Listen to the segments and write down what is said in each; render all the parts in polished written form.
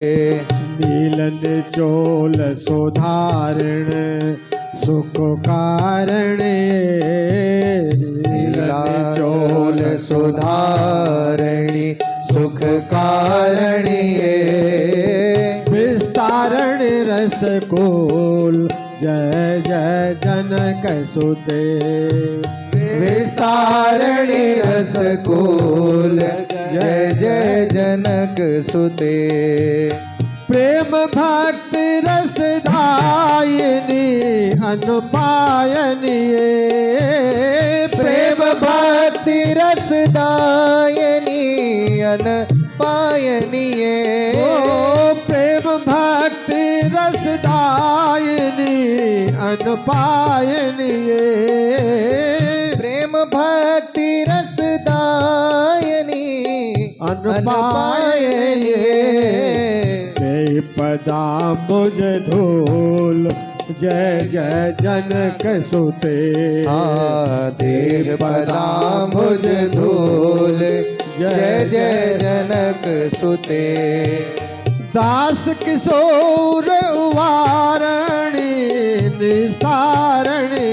नीलन चोल सुधारण सुख कारण नीलन चोल सुधारणी सुख कारणी विस्तारण रस कोल जय जय जनक सुते विस्तारणी रस कोल जय जय जनक सुते प्रेम भक्ति रस दायिनी अनुपायनी प्रेम भक्ति रस दायिनी अनुपायनी प्रेम भक्ति रस दायिनी अनुपायनी प्रेम भक्ति रस दायिनी अनुपायनी पदाम्बुज धूल जय जय जनक सुते देव पदाम्बुज धूल जय जय जनक सुते दास किशोर उवारणी निस्तारणी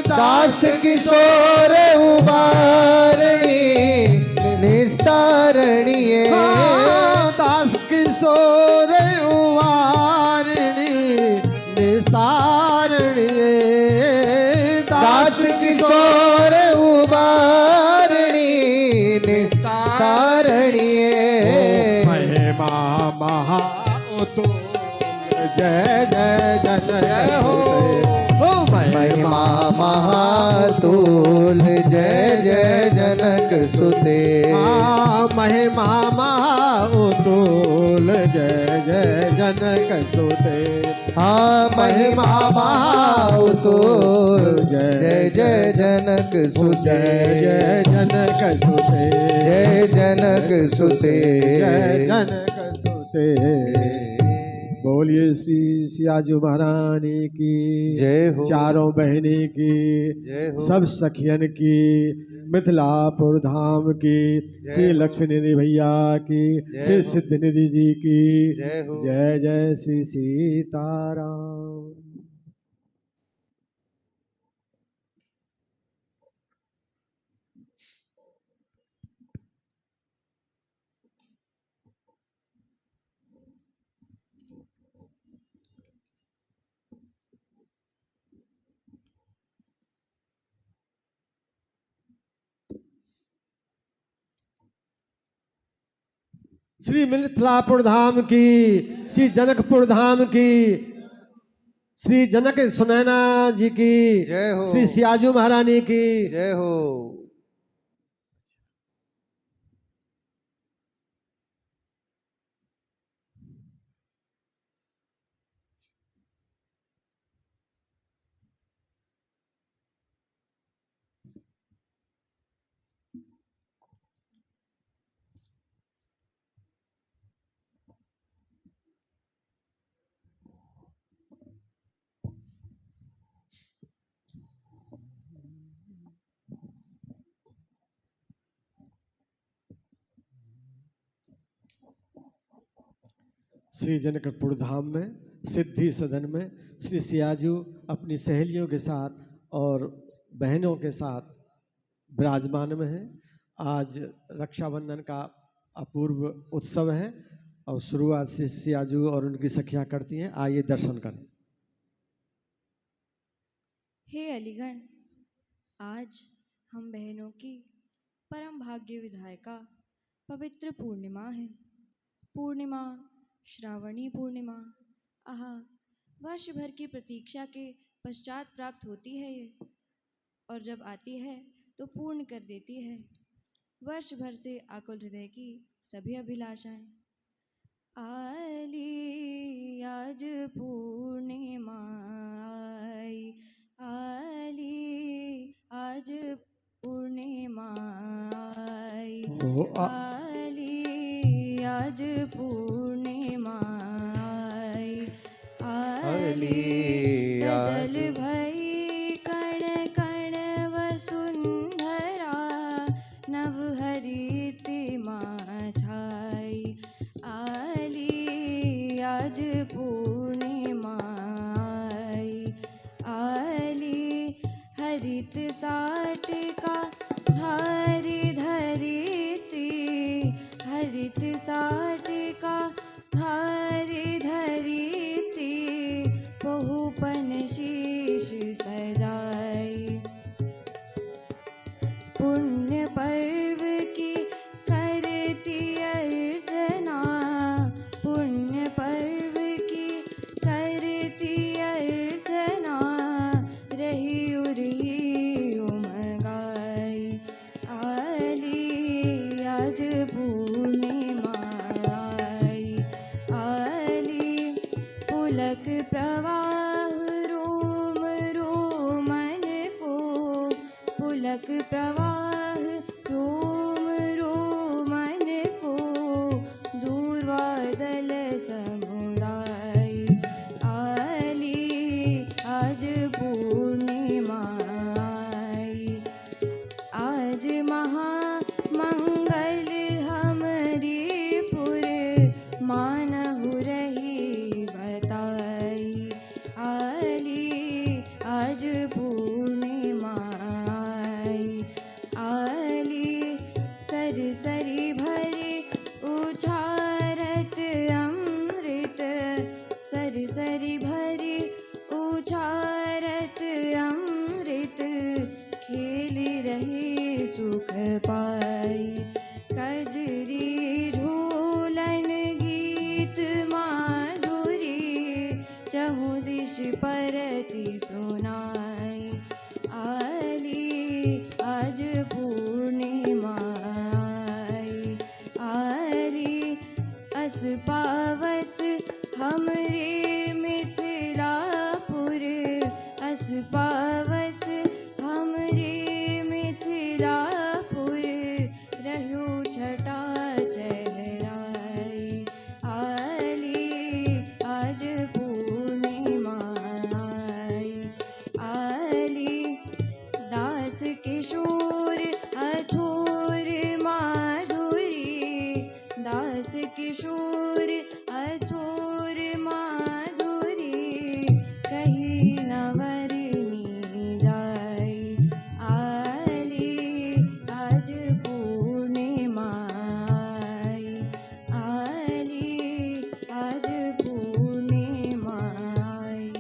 दास किशोर उवारणी निस्तारणी दास किशोर उवारणी निस्तारणी दास किशोर उवारणी निस्तारणी महिमा महा जय जय जनक हो महिमा महातूल जय जय जनक सुते महिमा महातूल जय जय जनक सुते महिमा महातूल जय जय जनक सुते जय जनक सुते जय जनक सुते जय जनक सुते। बोलिए श्री सियाजू महारानी की जय हो, चारों बहनी की जय हो, सब सखियन की, मिथिलापुर धाम की, श्री लक्ष्मी निधि भैया की, श्री सिद्ध निधि जी की जय हो, जय जय श्री सीताराम। श्री मिथिलापुर धाम की, श्री जनकपुर धाम की, श्री जनक सुनैना जी की जय हो, श्री सियाजू महारानी की जय हो। श्री जनकपुर धाम में सिद्धि सदन में श्री सियाजू अपनी सहेलियों के साथ और बहनों के साथ विराजमान में हैं। आज रक्षाबंधन का अपूर्व उत्सव है और शुरुआत श्री सियाजू और उनकी सखियां करती हैं। आइए दर्शन करें। हे अलीगढ़, आज हम बहनों की परम भाग्य विधायका पवित्र पूर्णिमा है। पूर्णिमा, श्रावणी पूर्णिमा, आहा, वर्ष भर की प्रतीक्षा के पश्चात प्राप्त होती है ये, और जब आती है तो पूर्ण कर देती है वर्ष भर से आकुल हृदय की सभी अभिलाषाएं। आली आज पूर्णिमा आई, आली आज पूर्णिमा आई, आली आज पूर्णिमा आई, आली सजल भई कण कण वसुंधरा, नव हरित छाई। आज पूर्णिमा आई। आली हरित साट का धारी धरित्री, हरित साट का धारी धरित्री, बहुपन शीश सजाई। पुण्य पर्व की करती अर्चना, पुण्य पर्व की करती अर्चना, रही उरही उमगाई। आली आज पूर्णिमा आई। आली पुलक प्रवाह रोम रोमन को, पुलक प्रवाह रोम रोमन को, दूर बादल समुदाय। आली आज पूर्णिमा आई। आज महामंगल हमरी पुर, मानहु रही बताई। आली आज पूर्णिमा आई। आली सरसरी भरे उछारत अमृत, सरसरी भरे उछारत अमृत, खेल रहे सुख पाई। कजरी ढोलन गीत माधुरी, चहुँ दिश परति सुनाई। आली आज पूर्णिमा आई। आली अस पावस हमरे मिथिलापुर, अस पावस हमरे मिथिलापुर, रह्यो छटा चेहराई। आली आज पूर्णिमा आई। आली दास किशोर अथोर माधुरी, दास किशोर अथोर माधुरी, कही न वरनी जाई। आली आज पूर्णिमा आई। आली आज पूर्णिमा आई।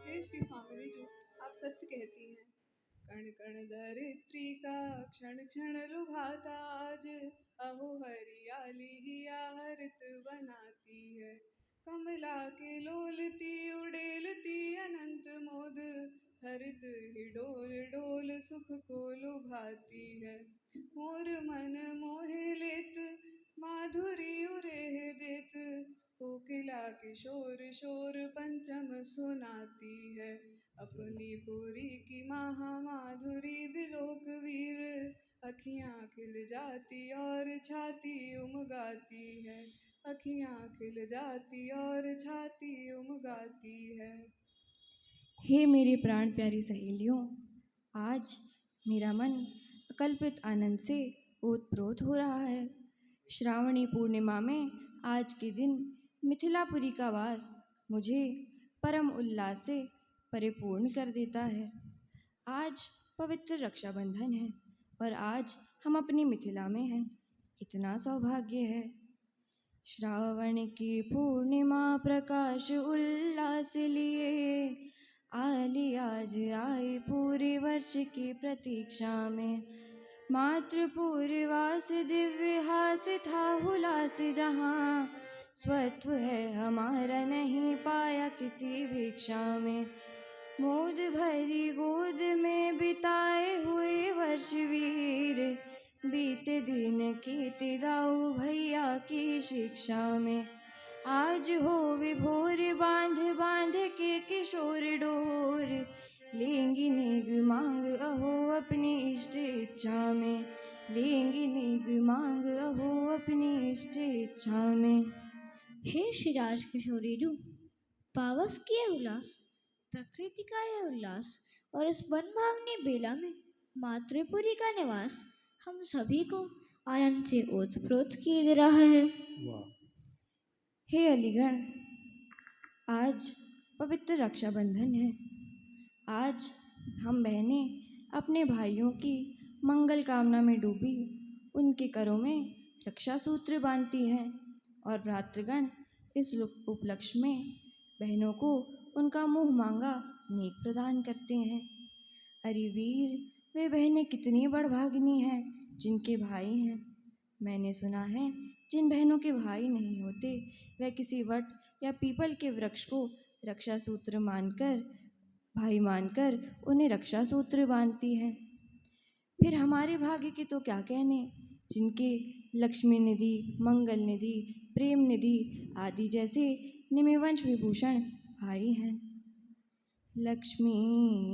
हे श्री स्वामिनी जी, आप सत्य कहती हैं। कण कण धरित्री का क्षण क्षण लुभाता, आज अहो हरियाली ही आहरित बनाती है। कमला के लोलती उड़ेलती अनंत मोद, हरित ही डोल डोल सुख को लुभाती है। मोर मन मोहे लेत माधुरी उरेह देत, कोकिला की शोर शोर पंचम सुनाती है। अपनी पुरी की महामाधुरी विलोक वीर, अखियाँ खिल जाती और छाती उमगाती है। अखियाँ खिल जाती और छाती उमगाती है। हे मेरी प्राण प्यारी सहेलियों, आज मेरा मन अकल्पित आनंद से ओतप्रोत हो रहा है। श्रावणी पूर्णिमा में आज के दिन मिथिलापुरी का वास मुझे परम उल्लास से परिपूर्ण कर देता है। आज पवित्र रक्षाबंधन है और आज हम अपनी मिथिला में हैं। कितना सौभाग्य है। श्रावण की पूर्णिमा प्रकाश उल्लास लिए, आली आज आई पूरे वर्ष की प्रतीक्षा में। मातृपूर्वास दिव्य हास था हुलास, जहाँ स्वत्व है हमारा नहीं पाया किसी भिक्षा में। मोद भरी गोद में बिताए हुए वर्ष वीर, बीते दिन की दाऊ भैया की शिक्षा में। आज हो विभोर बांध बांध के किशोर डोर, लेंगी नेग मांग अहो अपनी इष्ट इच्छा में। लेंगी नेग मांग अहो अपनी इष्ट इच्छा में। हे श्री राज किशोरी जू, पावस की यह उल्लास, प्रकृति का यह उल्लास और इस बनभावनी बेला में मातृपुरी का निवास हम सभी को आनंद से ओतप्रोत किए दे रहा है। वाह। हे अलीगढ़, आज पवित्र रक्षाबंधन है। आज हम बहनें अपने भाइयों की मंगल कामना में डूबी उनके करों में रक्षा सूत्र बांधती हैं और भ्रातृगण इस उपलक्ष्य में बहनों को उनका मुँह मांगा नेक प्रदान करते हैं। अरे वीर, वे बहनें कितनी बड़भागिनी हैं जिनके भाई हैं। मैंने सुना है जिन बहनों के भाई नहीं होते वह किसी वट या पीपल के वृक्ष को रक्षा सूत्र मानकर भाई मानकर उन्हें रक्षा सूत्र बांधती हैं। फिर हमारे भाग्य के तो क्या कहने, जिनके लक्ष्मी निधि, मंगल निधि, प्रेम निधि आदि जैसे निमिवंश विभूषण भाई हैं। लक्ष्मी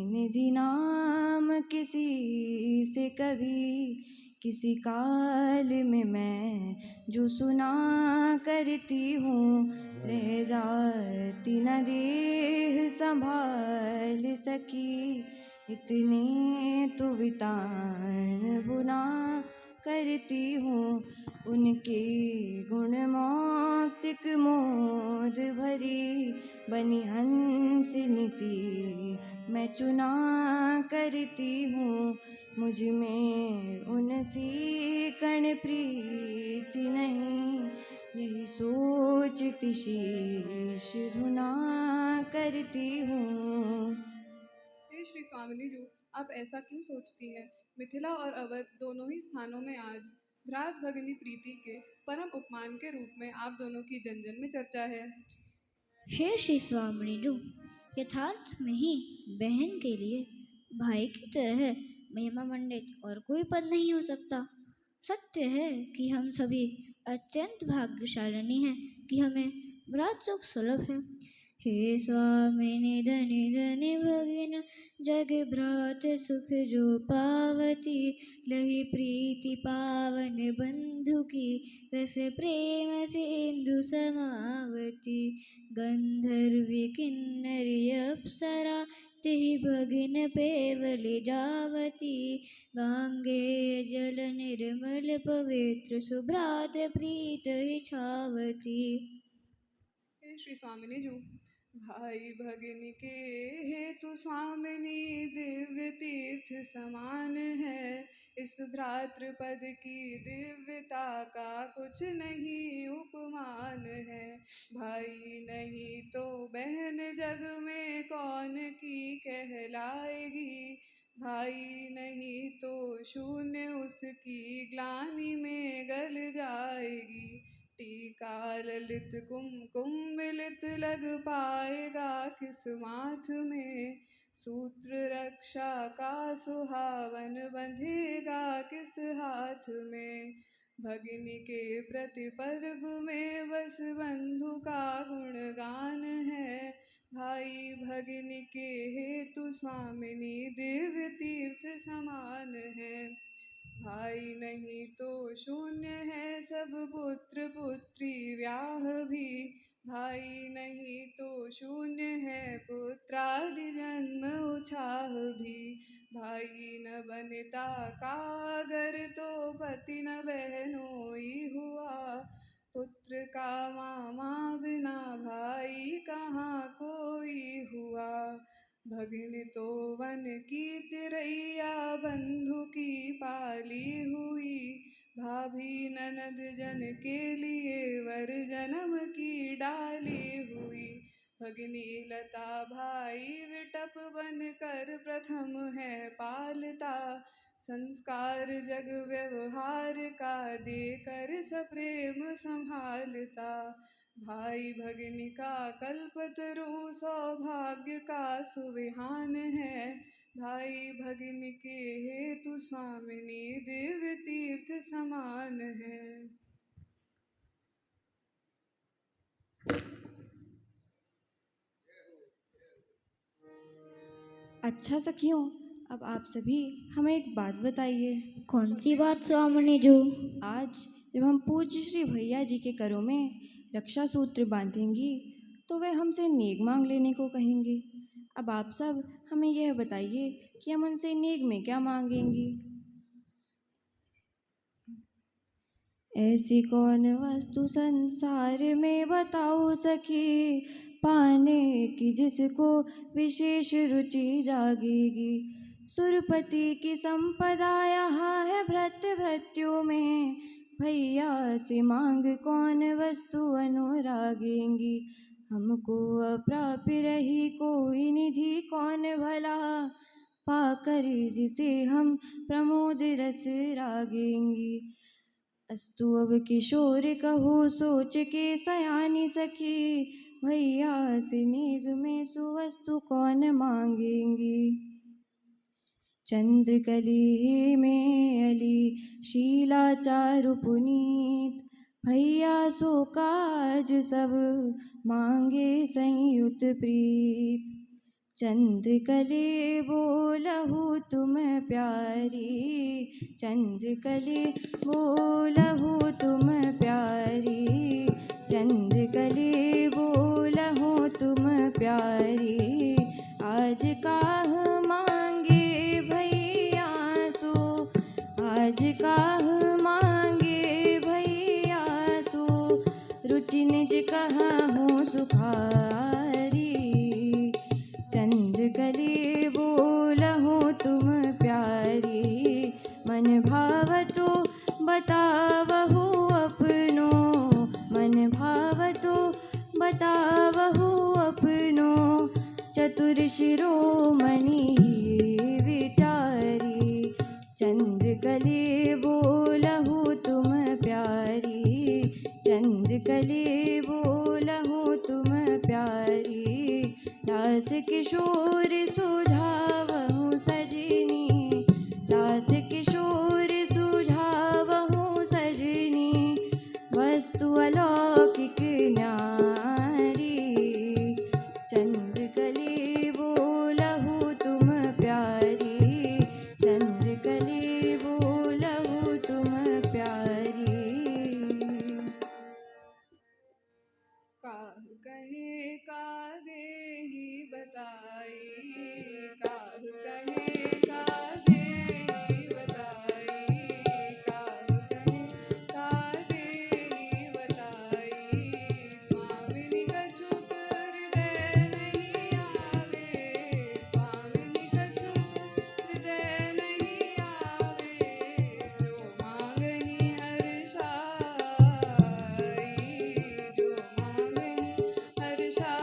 निधि नाम किसी से कभी किसी काल में मैं जो सुना करती हूँ, रह जाती न देह संभाल सकी, इतने तो वितान बुना करती हूँ। उनके गुण मौक्तिक मोद भरी बनी हंसिनी सी मैं चुना करती हूँ। मुझ में उनसी कण प्रीति नहीं, यही सोचती शीश धुना करती हूँ। हे श्री स्वामिनी जी, आप ऐसा क्यों सोचती हैं? मिथिला और अवध दोनों ही स्थानों में आज भ्रात भगिनी प्रीति के परम उपमान के रूप में आप दोनों की जन जन में चर्चा है। हे श्री स्वामिनीडू, यथार्थ में ही बहन के लिए भाई की तरह महिमा मंडित और कोई पद नहीं हो सकता। सत्य है कि हम सभी अत्यंत भाग्यशालिनी हैं कि हमें भ्रात सुख सुलभ है। हे स्वामिनी धनि धनि भगिन जग भ्रात सुख जो पावती, लही प्रीति पावन बंधु की रस प्रेम सिंधु समावती। गंधर्वी किन्नरी अप्सरा तिहि भगिन पेवली जावती, गांगेय जल निर्मल पवित्र सुभ्रात प्रीत ही छावती। हे श्री स्वामिनी जी, भाई भगिनी के हेतु स्वामिनी दिव्य तीर्थ समान है। इस भ्रातृपद की दिव्यता का कुछ नहीं उपमान है। भाई नहीं तो बहन जग में कौन की कहलाएगी, भाई नहीं तो शून्य उसकी ग्लानि में गल जाएगी। टीका ललित कुमकुम मिलित लग पाएगा किस माथ में, सूत्र रक्षा का सुहावन बंधेगा किस हाथ में। भगिनी के प्रति पर्व में बस बंधु का गुणगान है, भाई भगिनी के हेतु स्वामिनी दिव्य तीर्थ समान है। भाई नहीं तो शून्य है सब पुत्र पुत्री व्याह भी, भाई नहीं तो शून्य है पुत्रादि जन्म उछाह भी। भाई न बनता कागर तो पति न बहनोई हुआ, पुत्र का मामा बिना भाई कहाँ कोई हुआ। भगिनी तो वन की चिरैया बंधु की पाली हुई, भाभी ननद जन के लिए वर जन्म की डाली हुई। भगिनी लता भाई विटप बन कर प्रथम है पालता, संस्कार जग व्यवहार का देकर सप्रेम संभालता। भाई भगिनी का कल्पतरु सौभाग्य का सुविहान है, भाई भगिनी के हेतु स्वामिनी दिव्य तीर्थ समान है। अच्छा सखियों, अब आप सभी हमें एक बात बताइए। कौन सी बात स्वामिनी जो? आज जब हम पूज्य श्री भैया जी के करों में रक्षा सूत्र बांधेंगी तो वे हमसे नेक मांग लेने को कहेंगे। अब आप सब हमें यह बताइए कि हम उनसे नेक में क्या मांगेंगी। ऐसी कौन वस्तु संसार में बताओ सखी, पाने की जिसको विशेष रुचि जागेगी। सुरपति की संपदा यहाँ है भृत्य भृत्यों में, भैया से मांग कौन वस्तु अनुरागेंगी। हमको अप्राप्य रही कोई निधि कौन भला, पाकर जिसे हम प्रमोद रस रागेंगी। अस्तु अब किशोर कहो सोच के सयानी सखी, भैया से नेग में सुवस्तु कौन मांगेंगी। चंद्रकली में अली शीला चारु पुनीत, भैया सो काज सब मांगे संयुत प्रीत। चंद्रकले बोलहु तुम प्यारी, चंद्रकले बोलहु तुम प्यारी, चंद्रकले बोलहु तुम प्यारी। आज काह मांगे भैया सो, आज काह मांगे भैया सो, रुचि निज कहूँ सुखारी। चंद्रकले बोलहु तुम प्यारी, मन भाव तो बतावहु अपनो, मन भाव तो बतावहु अपनो। चतुर शिरोमणि विचारी, चंद्रकले बोलहु तुम प्यारी, चंद्रकले बोलहु तुम प्यारी। दास किशोर सुझावहु सजनी, दास किशोर सुझावहु सजनी, वस्तु अलौकिक न्यारी। चंद्रकले बोलहु तुम प्यारी, चंद्रकले बोलहु तुम प्यारी। काह कहे का देहि बताई, काह कहे का देहि बताई, काह कहे का देहि बताई। स्वामिनी कछुक हृदय नहीं आवे, स्वामिनी कछुक हृदय नहीं आवे। जो मांगहि हर्षाई, जो मांगहि हर्षाई।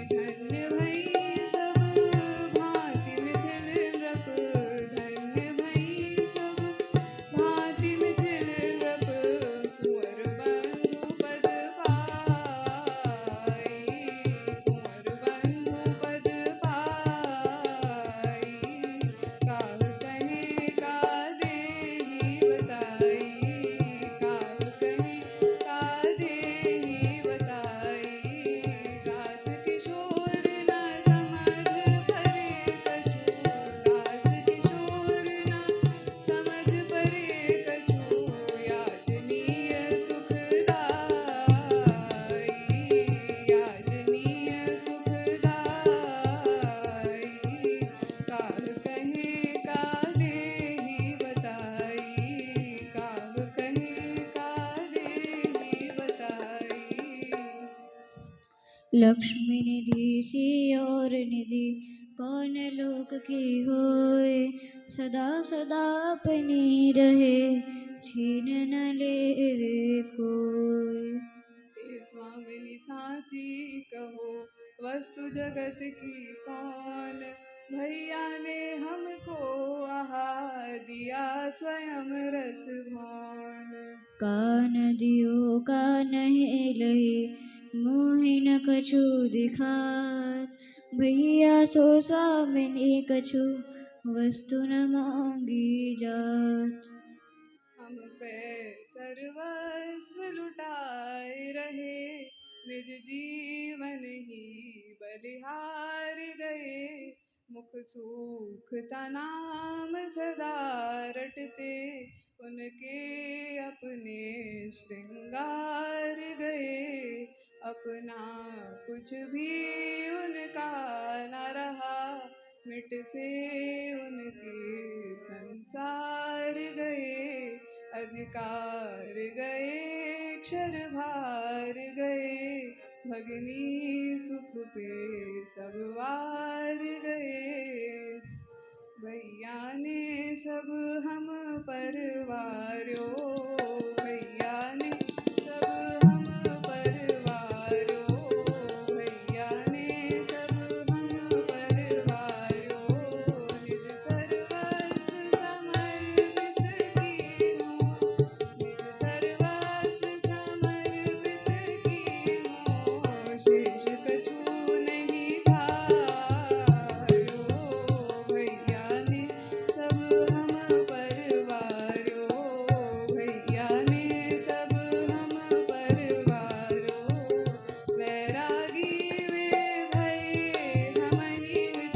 धन्य भई सब भांति मिथिल नृप, धन्य भई सब भांति मिथिल नृप। कुंवर बंधु पद पाई, कुंवर बंधु पद पाई। काह कहे का देहि बताई, काह कहे का देहि बताई। दास किशोर न समझ परे कछु, दास किशोर न समझ परे कछु। याचनीय सुखदाई, याचनीय सुखदाई। काह कहे का देहि बताई, काह कहे का देहि बताई। लक्ष्मी निधि सी और निधि कौन लोक की होए, सदा सदा अपनी रहे छीन न लेवे कोई। हे स्वामिनी साची कहो वस्तु जगत की कौन, भैया ने हमको आहार दिया स्वयं रस भान। कान दियो का नहीं लहे मोहि न कछु दिखात, भैया सो स्वामिनी कछु वस्तु न मांगी जात। हम पे सर्वस्व लुटाए रहे, निज जीवन ही बलिहार गए। मुख सूख नाम सदा रटते, उनके अपने श्रृंगार गए। अपना कुछ भी उनका न रहा, मिट से उनके संसार गए। अधिकार गए क्षर भार गए, भगनी सुख पे सब वार गए। भैया ने सब हम परवारो, भैया ने सब हम परवारो, भैया ने सब हम परवारो। निज सर्वस्व समर्पित कीनो, निज सर्वस्व समर्पित कीनो, शेष कछु नहीं धारो। भैया ने सब हम परवारो, भैया ने सब हम परवारो। वैरागी वे भये हमहि हित,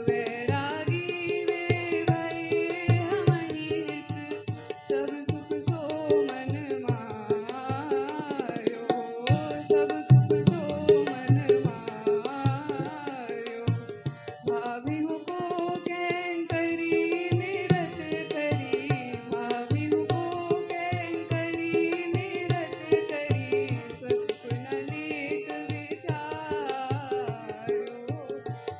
वैरागी वे भये हमहि हित, सब सुख सो मन मारो, सब सुख सो मन मारो। भाविहु को कैंकरी निरत करी, भाविहु को कैंकरी निरत करी, स्वसुख ननेक विचारो,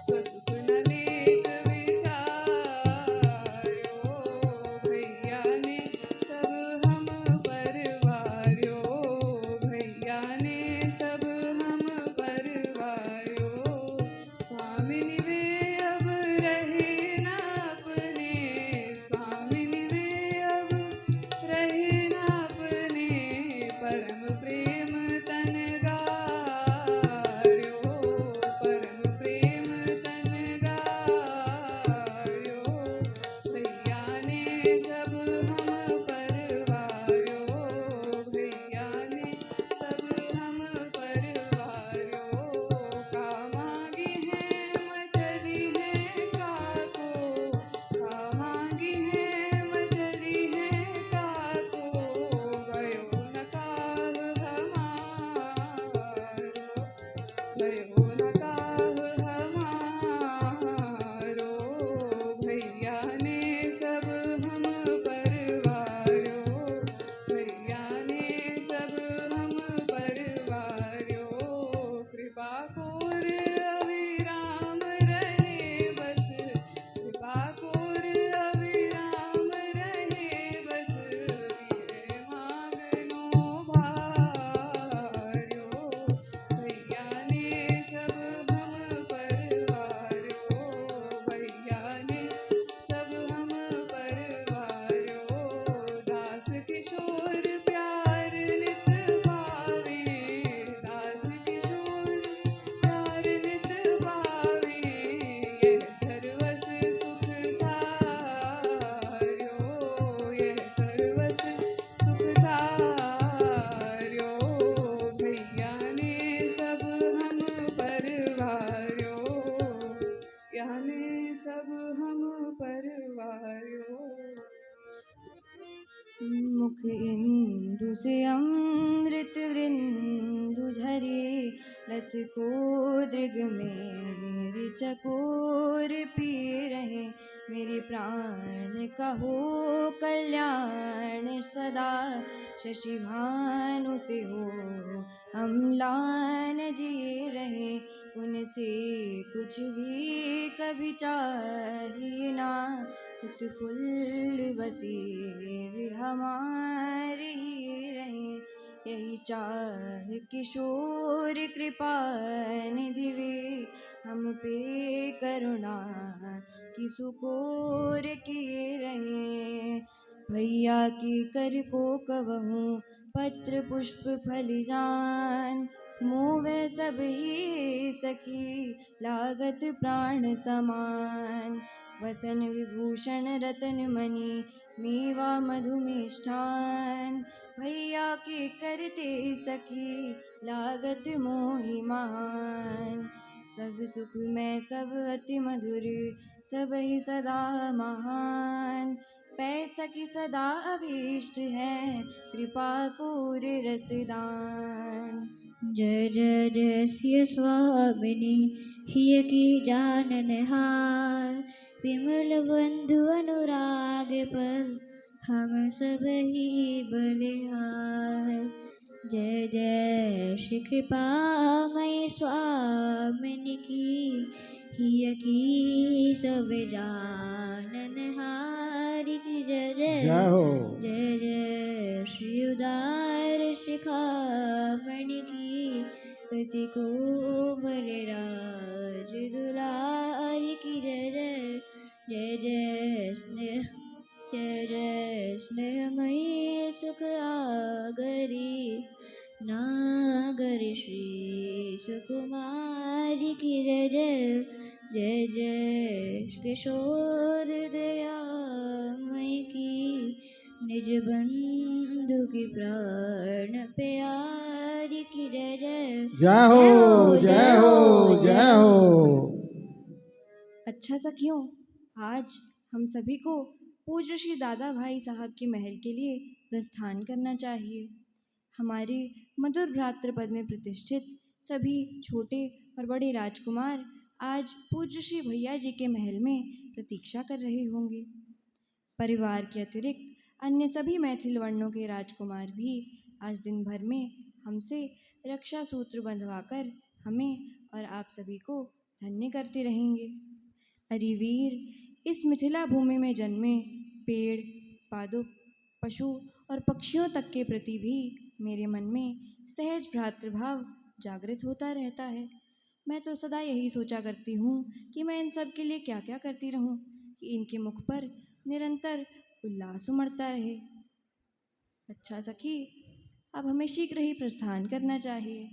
स्वसुख ननेक विचारो। भैया ने सब हम परवारो, भैया ने सब हम परवारो। स्वामिनी वे अब रहे न अपने, स्वामिनी वे अब रहे न अपने, परम प्रेम तन गार्यो, परम प्रेम तन गार्यो। भैया ने सब हम परवारो, भैया ने सब हम परवारो। कामागी है मचली है काको, कामागी है मचली है काको, भयो न काह हमारो, भयो न काह हमारो। भैया ने सब हम परवारो, भैया ने सब हम परवारो। कृपा कोर अविराम रहे बस, कृपा कोर अविराम रहे बस, विरह मांगनो भार्यो। भैया ने सब हम परवारो, भैया ने सब हम परवारो। दास किशोर प्यार नित पावे, दास किशोर प्यार नित पावे, यह सर्वस सुख सार्यो, यह सर्वस सुख सार्यो। भैया ने सब हम परवारो, भैया ने सब हम परवारो। मुख इंदु से अमृत वृंदु झरे, रस को दृग मेरे चकोर पी रहे। मेरे प्राण कहो कल्याण सदा, शशि भानु से हो अम्लान जी रहे। उनसे कुछ भी कभी चाहिए ना, उत्फुल्ल बसे वे हमारे ही रहे। यही चाह किशोर कृपा निधि वे, हम पे करुणा की सुकोर किए रहे। भैया की कर को कबहूँ पत्र पुष्प फलिजान, मोवे सब ही सखी लागत प्राण समान। वसन विभूषण रतन मणि मेवा मधुमिष्ठान, भैया के करते सखी लागत मोहि महान। सब सुख में सब अति मधुर, सब ही सदा महान। पैसा की सदा अभीष्ट है, कृपा कोर रसदान। जय जय जय सिय स्वामिनी, हिय की जाननहार। विमल बंधु अनुराग पर हम सब ही बलिहार। जय जय श्री कृपामयी स्वामिनी की, हिय की सब जाननहारी की। जय जय जय हो। जय जय श्री उदार शिखामणि की, रति को बलराज दुलारी की। जय जय जय जय स्नेह, जय जय स्नेहमयी सुख आगरी, नागरी श्री सुकुमारी की। जय जय जय जय किशोर दयामयी की, निज बंधु की प्राण प्यारी की। जय जय जय हो, जय हो, जय हो। अच्छा सखियों, आज हम सभी को पूज्य श्री दादा भाई साहब के महल के लिए प्रस्थान करना चाहिए। हमारे मधुर भ्रातृपद में प्रतिष्ठित सभी छोटे और बड़े राजकुमार आज पूज्य श्री भैया जी के महल में प्रतीक्षा कर रहे होंगे। परिवार के अतिरिक्त अन्य सभी मैथिल वर्णों के राजकुमार भी आज दिन भर में हमसे रक्षा सूत्र बंधवाकर हमें और आप सभी को धन्य करते रहेंगे। अरे वीर, इस मिथिला भूमि में जन्मे पेड़, पादप, पशु और पक्षियों तक के प्रति भी मेरे मन में सहज भ्रातृभाव जागृत होता रहता है। मैं तो सदा यही सोचा करती हूँ कि मैं इन सब के लिए क्या क्या करती रहूँ कि इनके मुख पर निरंतर उल्लास उमड़ता रहे। अच्छा सखी, अब हमें शीघ्र ही प्रस्थान करना चाहिए।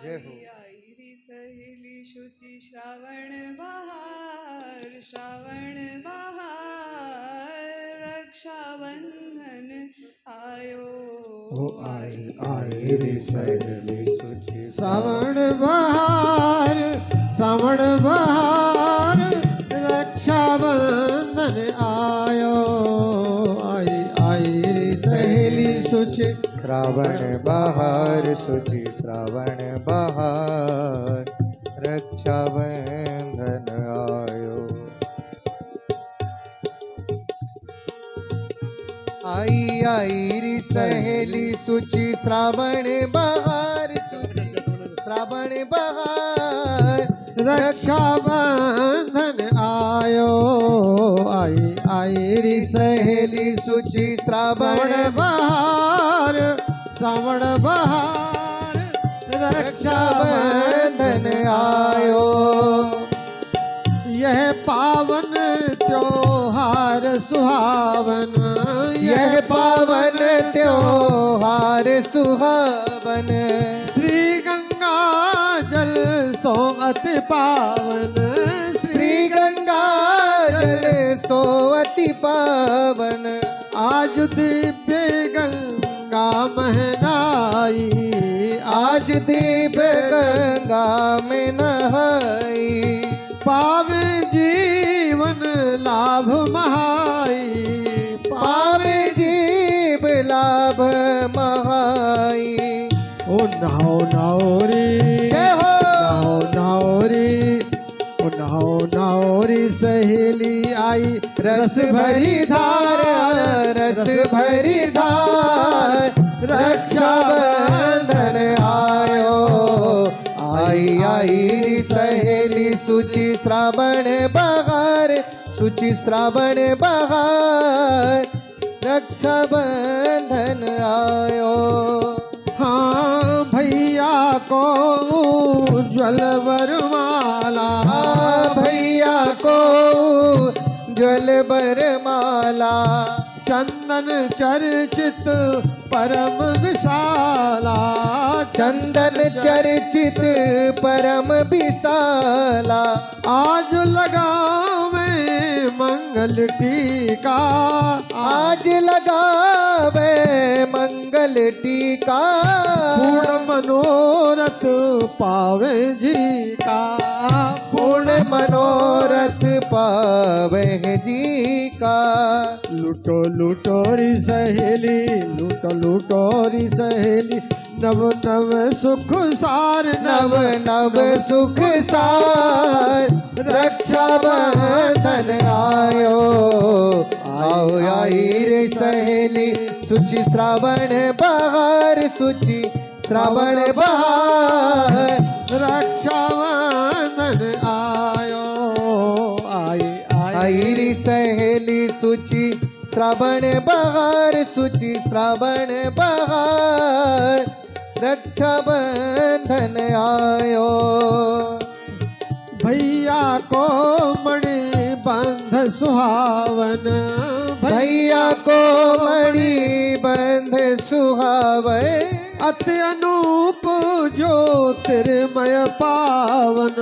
जय हो। आई आई री सहेली शुचि श्रावण बहार, श्रावण बहार, रक्षाबंधन आयो। ओ आए आए रे सहेली सुचि श्रावण बहार, श्रावण बहार, रक्षाबंधन आयो। आई आई रे सहेली सुचि श्रावण बहार, सुचि श्रावण बहार, रक्षाबंधन आयो। आई आई री सहेली सुचि श्रावण बहार, सुचि श्रावण बहार, रक्षाबंधन आयो। आई आई री सहेली सुचि श्रावण बहार, श्रावण बहार, रक्षाबंधन आयो। यह पावन त्योहार सुहावन, यह पावन त्योहार सुहावन, श्री गंगा जल सो अति पावन, श्री गंगा जल सो अति पावन। आज दिव्य गंगा महनाई, आज दिव्य गंगा में नहाई, पावे जीवन लाभ महाई, पावे जीव लाभ महाई। ओ नहाओ नौरी, जय हो। नहाओ नौरी, ओ नहाओ नौरी सहेली आई रस भरी धार, रस भरी धार, रक्षाबंधन आयो। आई आई री सहेली सुचि श्रावण बहार, सुचि श्रावण बहार, रक्षाबंधन आयो। हाँ भैया को उज्ज्वल वरमाला, भैया को ज्वल बरमाला, चंदन चर्चित परम विशाला, चंदन चर्चित परम विशाला। आज लगावे मंगल टीका, आज लगावे मंगल टीका, पूर्ण मनोरथ पावे जी का, पूर्ण मनोरथ पावे जी का। लूटो लूटो री सहेली, लूटो लूटो री सहेली, नव नव सुख सार, नव नव सुख सार, रक्षाबंधन आयो। आओ आई रे सहेली सुचि श्रावण बहार सुचि श्रावण बहार रक्षाबंधन आयो आई आई रे सहेली सुचि श्रावण बहार सुचि श्रावण बहार रक्षाबंधन आयो भैया को मणि बंध सुहावन भैया को मणि बंध सुहावन अति अनूप ज्योतिर्मय पावन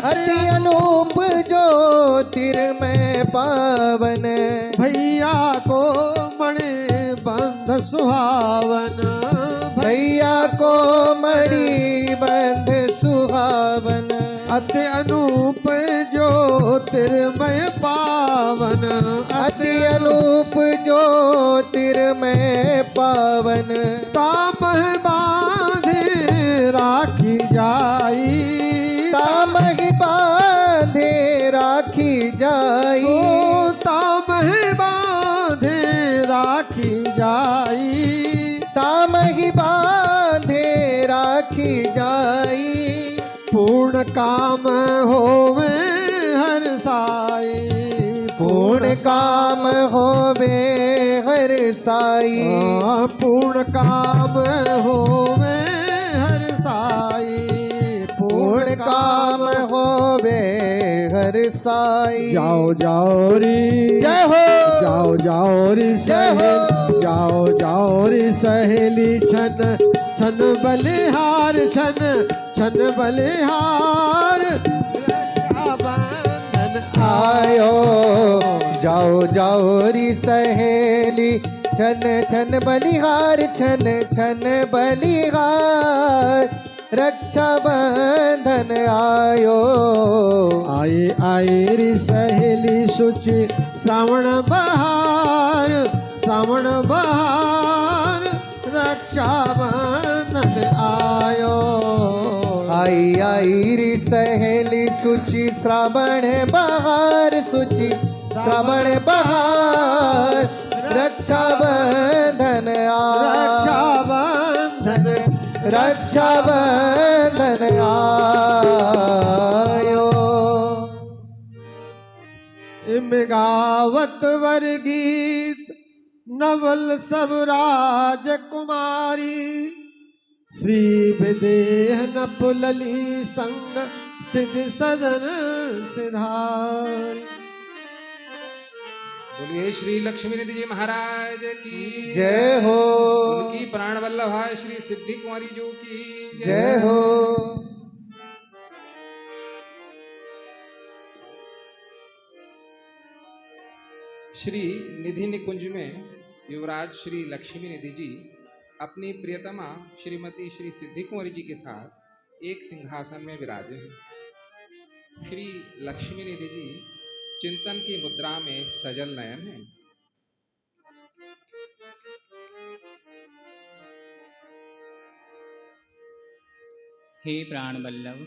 अति अनूप ज्योतिर्मय पावन भैया को मणि बंध सुहावन भैया को मणि बंध सुहावन अति अनूप ज्योतिर्मय पावन अति अनूप ज्योतिर्मय पावन तामह बांधे राखी जाई तामह बांधे राखी जाई ओ तामह बांधे राखी जाई तामह बांधे राखी जाई पूर्ण काम होवे हर साई पूर्ण काम होवे हर साई पूर्ण काम होवे हर साई पूर्ण काम होवे हर साई जाओ जाओ री जय हो जाओ जाओ री जय हो। सहेली जाओ जाओ री सहेली छन छन बलिहार छन छन बलिहार रक्षाबंधन आयो जाओ जाओ री सहेली छन छन बलिहार छन छन बलिहार रक्षाबंधन आयो आई आई री सहेली सुचि श्रावण बहार रक्षाबंधन आयो आई आई री सहेली सुचि श्रावण बहार सुचि श्रावण बहार रक्षाबंधन रक्षाबंधन रक्षाबंधन आयो इम गावत वर गीत नवल सब राजकुमारी श्री विदेह नपुलली संग सिद्ध सदन सिधारी। बोलिए श्री लक्ष्मी निधि जी महाराज की जय हो उनकी प्राण वल्लभा श्री सिद्धि कुमारी जो की जय हो श्री निधि निकुंज में युवराज श्री लक्ष्मी निधि जी अपनी प्रियतमा श्रीमती श्री सिद्धि कुंवरी जी के साथ एक सिंहासन में विराजे हैं। श्री लक्ष्मी निधि जी चिंतन की मुद्रा में सजल नयन है। हे प्राण वल्लभ,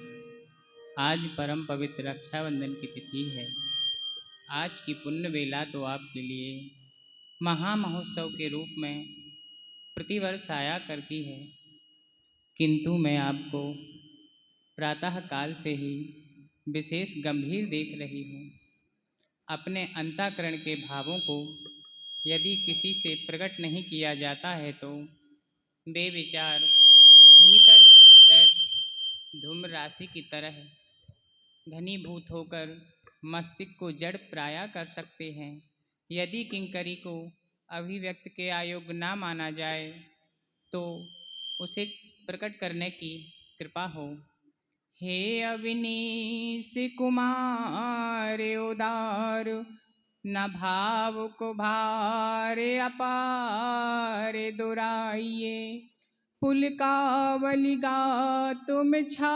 आज परम पवित्र रक्षाबंधन की तिथि है। आज की पुण्य वेला तो आपके लिए महामहोत्सव के रूप में प्रतिवर्ष आया करती है, किंतु मैं आपको प्रातः काल से ही विशेष गंभीर देख रही हूँ। अपने अंतःकरण के भावों को यदि किसी से प्रकट नहीं किया जाता है तो वे विचार भीतर ही भीतर धूम राशि की तरह घनीभूत होकर मस्तिष्क को जड़ प्राया कर सकते हैं। यदि किंकरी को अभिव्यक्त के अयोग्य ना माना जाए तो उसे प्रकट करने की कृपा हो। हे अविनीश कुमार उदार, न भाव को भारे अपारे दुराइए, पुल कावलिगा तुम छा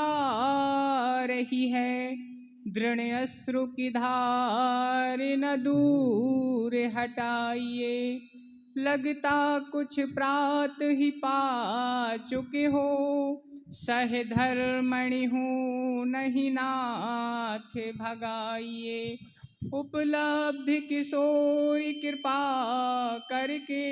रही है, दृढ़ अश्रु की धार न दूर हटाइए। लगता कुछ प्रात ही पा चुके हो, सह धर्मणि हूँ नहीं नाथ भगाइए। उपलब्धि किशोरी कृपा करके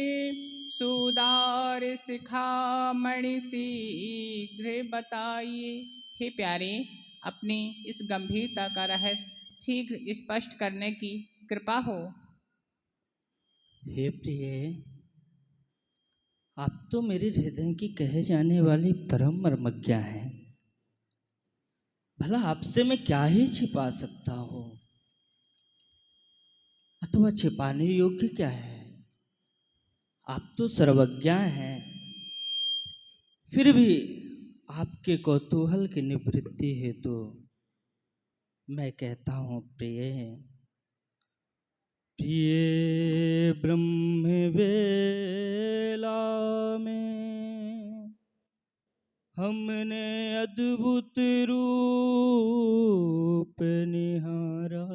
सुदार शिखामणि शीघ्र बताइए। हे प्यारे, अपनी इस गंभीरता का रहस्य शीघ्र स्पष्ट करने की कृपा हो। हे प्रिय, आप तो मेरे हृदय की कहे जाने वाली परम मर्मज्ञा हैं। भला आपसे मैं क्या ही छिपा सकता हूँ, अथवा छिपाने योग्य क्या है? आप तो सर्वज्ञ हैं। फिर भी आपके कौतूहल की निवृत्ति हेतु मैं कहता हूँ प्रिय, प्रिय ब्रह्म वेला में हमने अद्भुत रूप निहारा।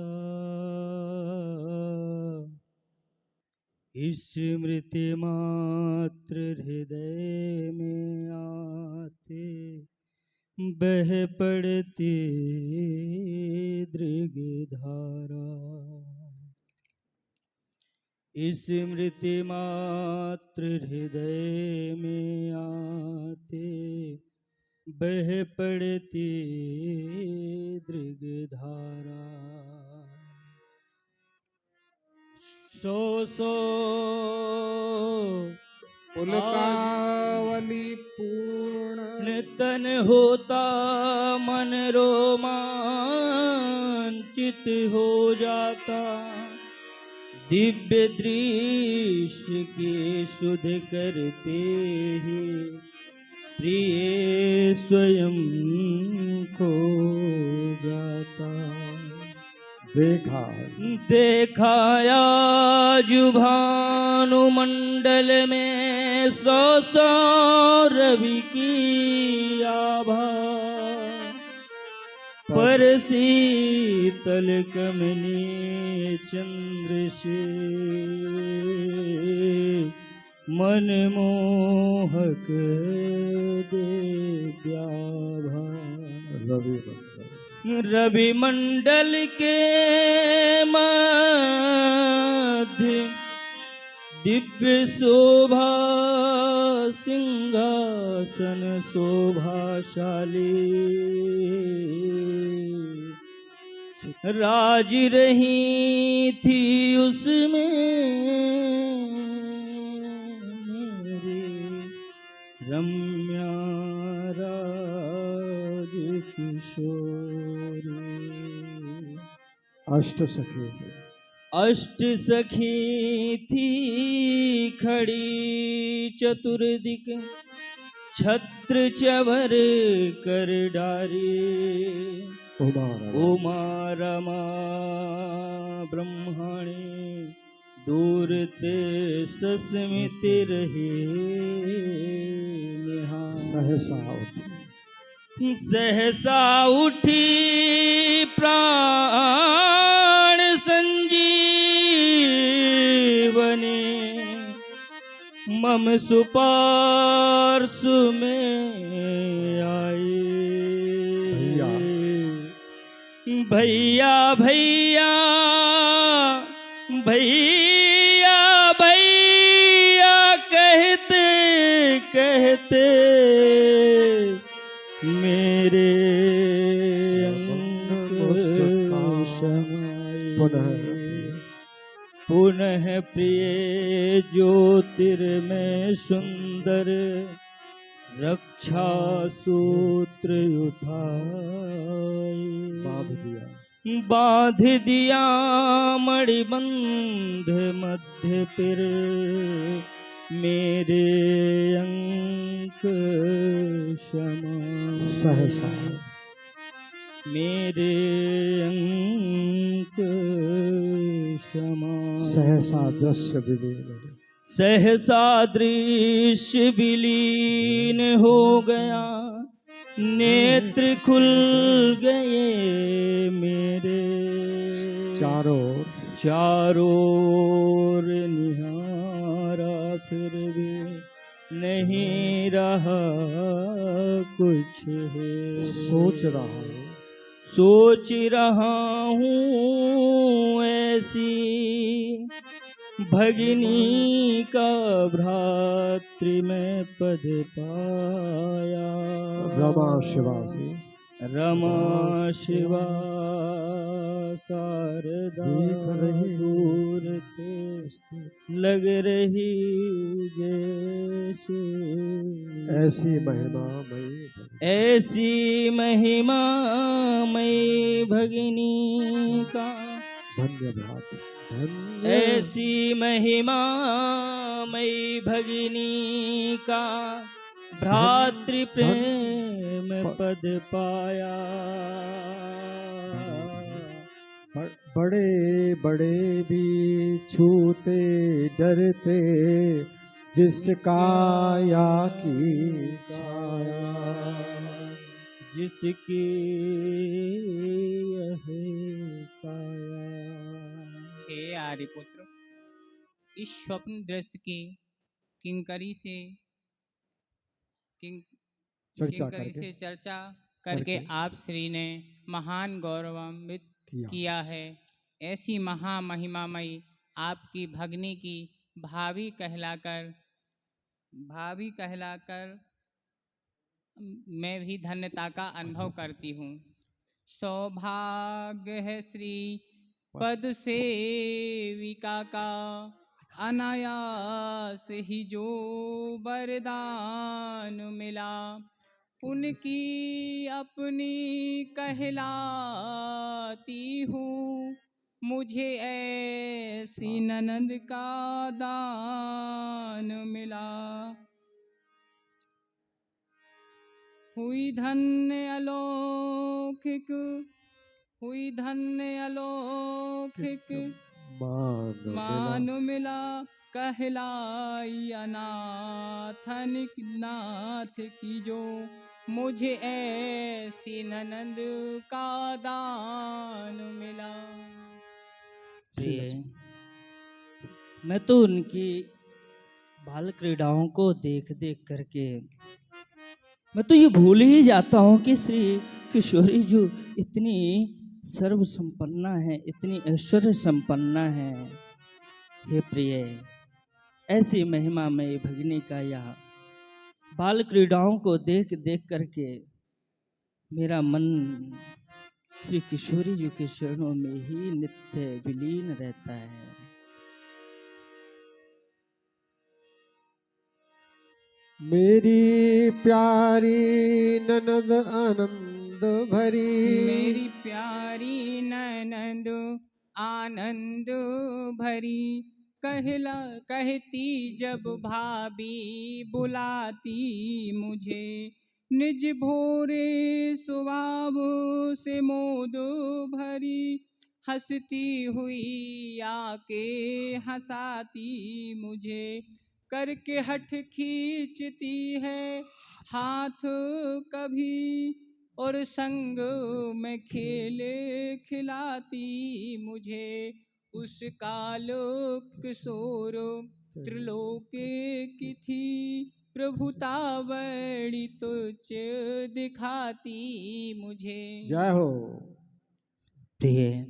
स्मृति मात्र हृदय में आते बह पड़ती दृग धारा। स्मृति मात्र हृदय में आते बह पड़ती दृग धारा। सो पुलकावली पूर्ण तन होता मन रोमांचित हो जाता। दिव्य दृश्य की सुध करते ही प्रिय स्वयं खो जाता। देखा आज भानुमंडल में सौ रवि की आभा, पर शीतल कमनी चंद्र से मनमोहक दिव्याभा। रवि मंडल के मध्य दिव्य शोभा सिंहासन शोभाशाली राज रही थी उसमें मेरी रम्या राज किशोरी। अष्ट सखी थी खड़ी चतुर्दिक छत्र चवर कर डारी। उमा रमा ब्रह्मणी दूर ते सस्मिति रहे सहसा उठी प्राण संजीवनी। मम सुपार्श्व में आई। भैया भैया भैया भैया कहते कहते मेरे पुनः प्रिय ज्योतिर्मय सुंदर रक्षा सूत्र उठाए। बांध दिया मणिबंध मध्य पिर मेरे अंक क्षमा। सहसा मेरे अंक क्षमा। सहसा दृश्य विलीन हो गया। नेत्र खुल गए मेरे चारों ओर निहारा। फिर भी नहीं रहा कुछ है। सोच रहा हूँ ऐसी भगिनी का भ्रातृ में पद पाया। रमा शिवा से रमा शिवा शारदा देख रही दूर थे लग रही जैसे। ऐसी महिमा मई ऐसी महिमा मई भगिनी का। धन्य भ्रात धन्य ऐसी महिमा मई भगिनी का भ्रातृ प्रेम पद पाया। बड़े बड़े भी छूते डरते जिसका या की छाया। जिसकी यह काया। हे आर्यपुत्र, इस स्वप्न दृश्य की किंकरी से चर्चा किंकरी करके से चर्चा करके आप श्री ने महान गौरवान्वित किया है। ऐसी महामहिमामयी आपकी भगनी की भाभी कहलाकर मैं भी धन्यता का अनुभव करती हूँ। सौभाग्य है श्री पद सेविका का, अनायास ही जो वरदान मिला, उनकी अपनी कहलाती हूँ। मुझे ऐसी ननद का दान मिला। हुई धन्य अलौकिक मान मिला, कहलाई अनाथनिक नाथ की जो, मुझे ऐसी ननद का दान मिला। प्रिय, मैं तो उनकी बाल क्रीड़ाओं को देख देख करके मैं तो ये भूल ही जाता हूँ कि श्री किशोरी जो इतनी सर्व संपन्ना है, इतनी ऐश्वर्य संपन्ना है। हे प्रिय, ऐसी महिमा में भगिनी का यह बाल क्रीड़ाओं को देख देख करके मेरा मन श्री किशोरी जी के चरणों में ही नित्य विलीन रहता है। मेरी प्यारी ननद आनंद भरी, मेरी प्यारी ननद आनंद भरी, कहती जब भाभी बुलाती मुझे, निज भोरे स्वभाव से मोद भरी, हंसती हुई आके हंसाती मुझे, करके हठ खींचती है हाथ कभी, और संग में खेले खिलाती मुझे। उस काल किशोर त्रिलोके की थी, प्रभुता बड़ी तुच्छ दिखाती मुझे। जय हो। प्रिय,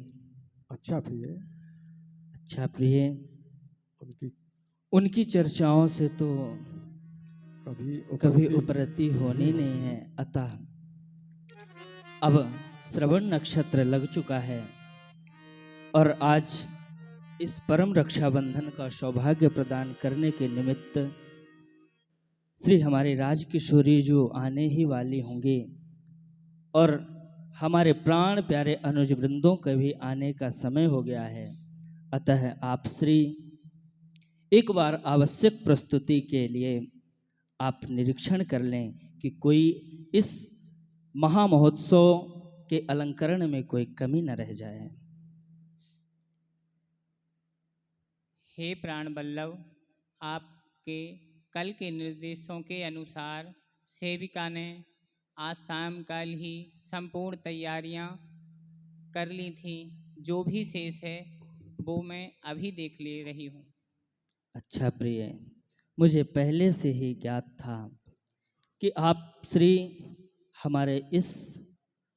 अच्छा प्रिय, अच्छा प्रिय, उनकी उनकी चर्चाओं से तो कभी उपरती उपरती होनी नहीं है। अतः अब श्रवण नक्षत्र लग चुका है और आज इस परम रक्षाबंधन का सौभाग्य प्रदान करने के निमित्त श्री हमारे राजकिशोरी जो आने ही वाली होंगे और हमारे प्राण प्यारे अनुज वृंदों के भी आने का समय हो गया है। अतः आप श्री एक बार आवश्यक प्रस्तुति के लिए आप निरीक्षण कर लें कि कोई इस महामहोत्सव के अलंकरण में कोई कमी न रह जाए। हे प्राण वल्लभ, आपके कल के निर्देशों के अनुसार सेविका ने आज शाम कल ही संपूर्ण तैयारियां कर ली थी। जो भी शेष है वो मैं अभी देख ले रही हूँ। अच्छा प्रिय, मुझे पहले से ही ज्ञात था कि आप श्री हमारे इस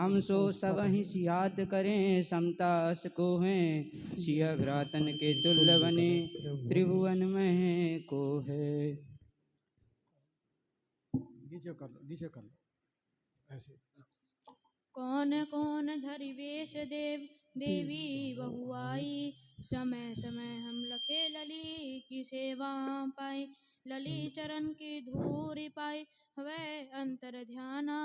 हम सो सब ही सियात करें, समता अस को हैं, सिया भ्रातन के तुल्य बने, त्रिभुवन में को है। नीचे कर लो, नीचे कर लो, ऐसे। कौन कौन धरि वेश देव देवी बहुआई, समय समय हम लखे लली की सेवा पाई, लली चरण की धूरि पाई हवे अंतर ध्याना,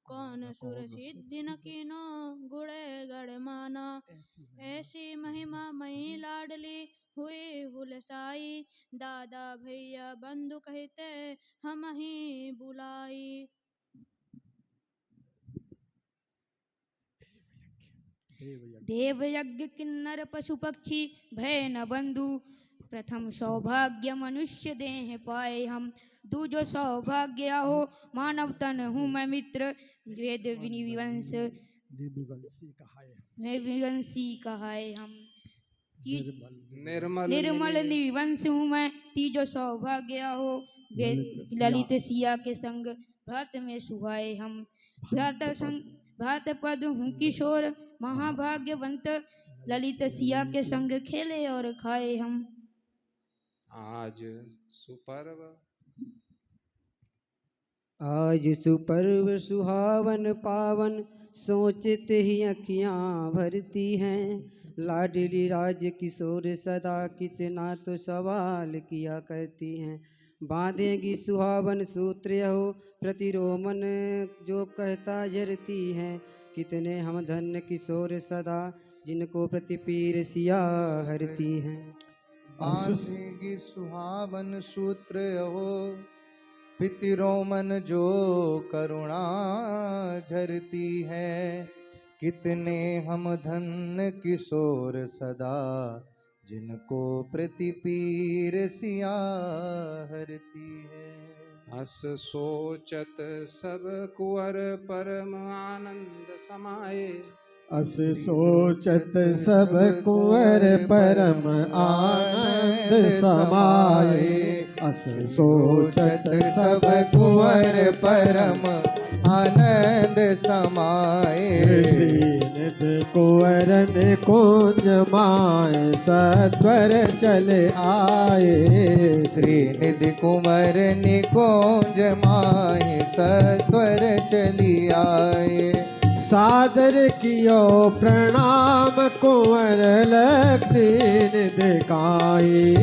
कौन सुर सिद्धि न कीनो गुणे गण माना, ऐसी महिमा मई लाडली हुई हुलसाई, दादा भैया बंधु कहते हम ही बुलाई। देव यज्ञ किन्नर पशु पक्षी भय न बंधु, प्रथम सौभाग्य मनुष्य देह पाए हम, दूजो सौभाग्य हो मानव तन हूँ मैं मित्र, वेद विनिवंश विवंशी कहाए हम, निर्मल निवंश हूँ मैं, तीजो सौभाग्य हो ललित सिया के संग, भ्रात में सुहाए हम, भ्रात पद हूँ किशोर महाभाग्यवंत, ललित सिया के संग खेले और खाए हम। आज सुपर्व सुहावन पावन, सोचत ही अखियाँ भरती हैं, लाडली राज किशोर सदा कितना तो सवाल किया करती हैं, बांधेगी सुहावन सूत्र हो प्रतिरोमन जो कहता जरती हैं, कितने हम धन्य किशोर सदा जिनको प्रतिपीर सिया हरती हैं। बांधेगी सुहावन सूत्र हो पितिरोमन जो करुणा झरती है, कितने हम धन्य किशोर सदा जिनको प्रतिपीर सिया हरती है। हस सोचत सब कुंवर परम आनंद समाये, अस सोचत सब कुंवर परम आनंद समाये, अस सोचत सब कुंवर परम आनंद समाये, श्रीनिध कुंवरन कुंज माए सत्वर चले आए, श्रीनिधि कुंवर निकुंज माए सत्वर चली आए, सादर कियो प्रणाम कुंवर लक्ष्मी दिखाई,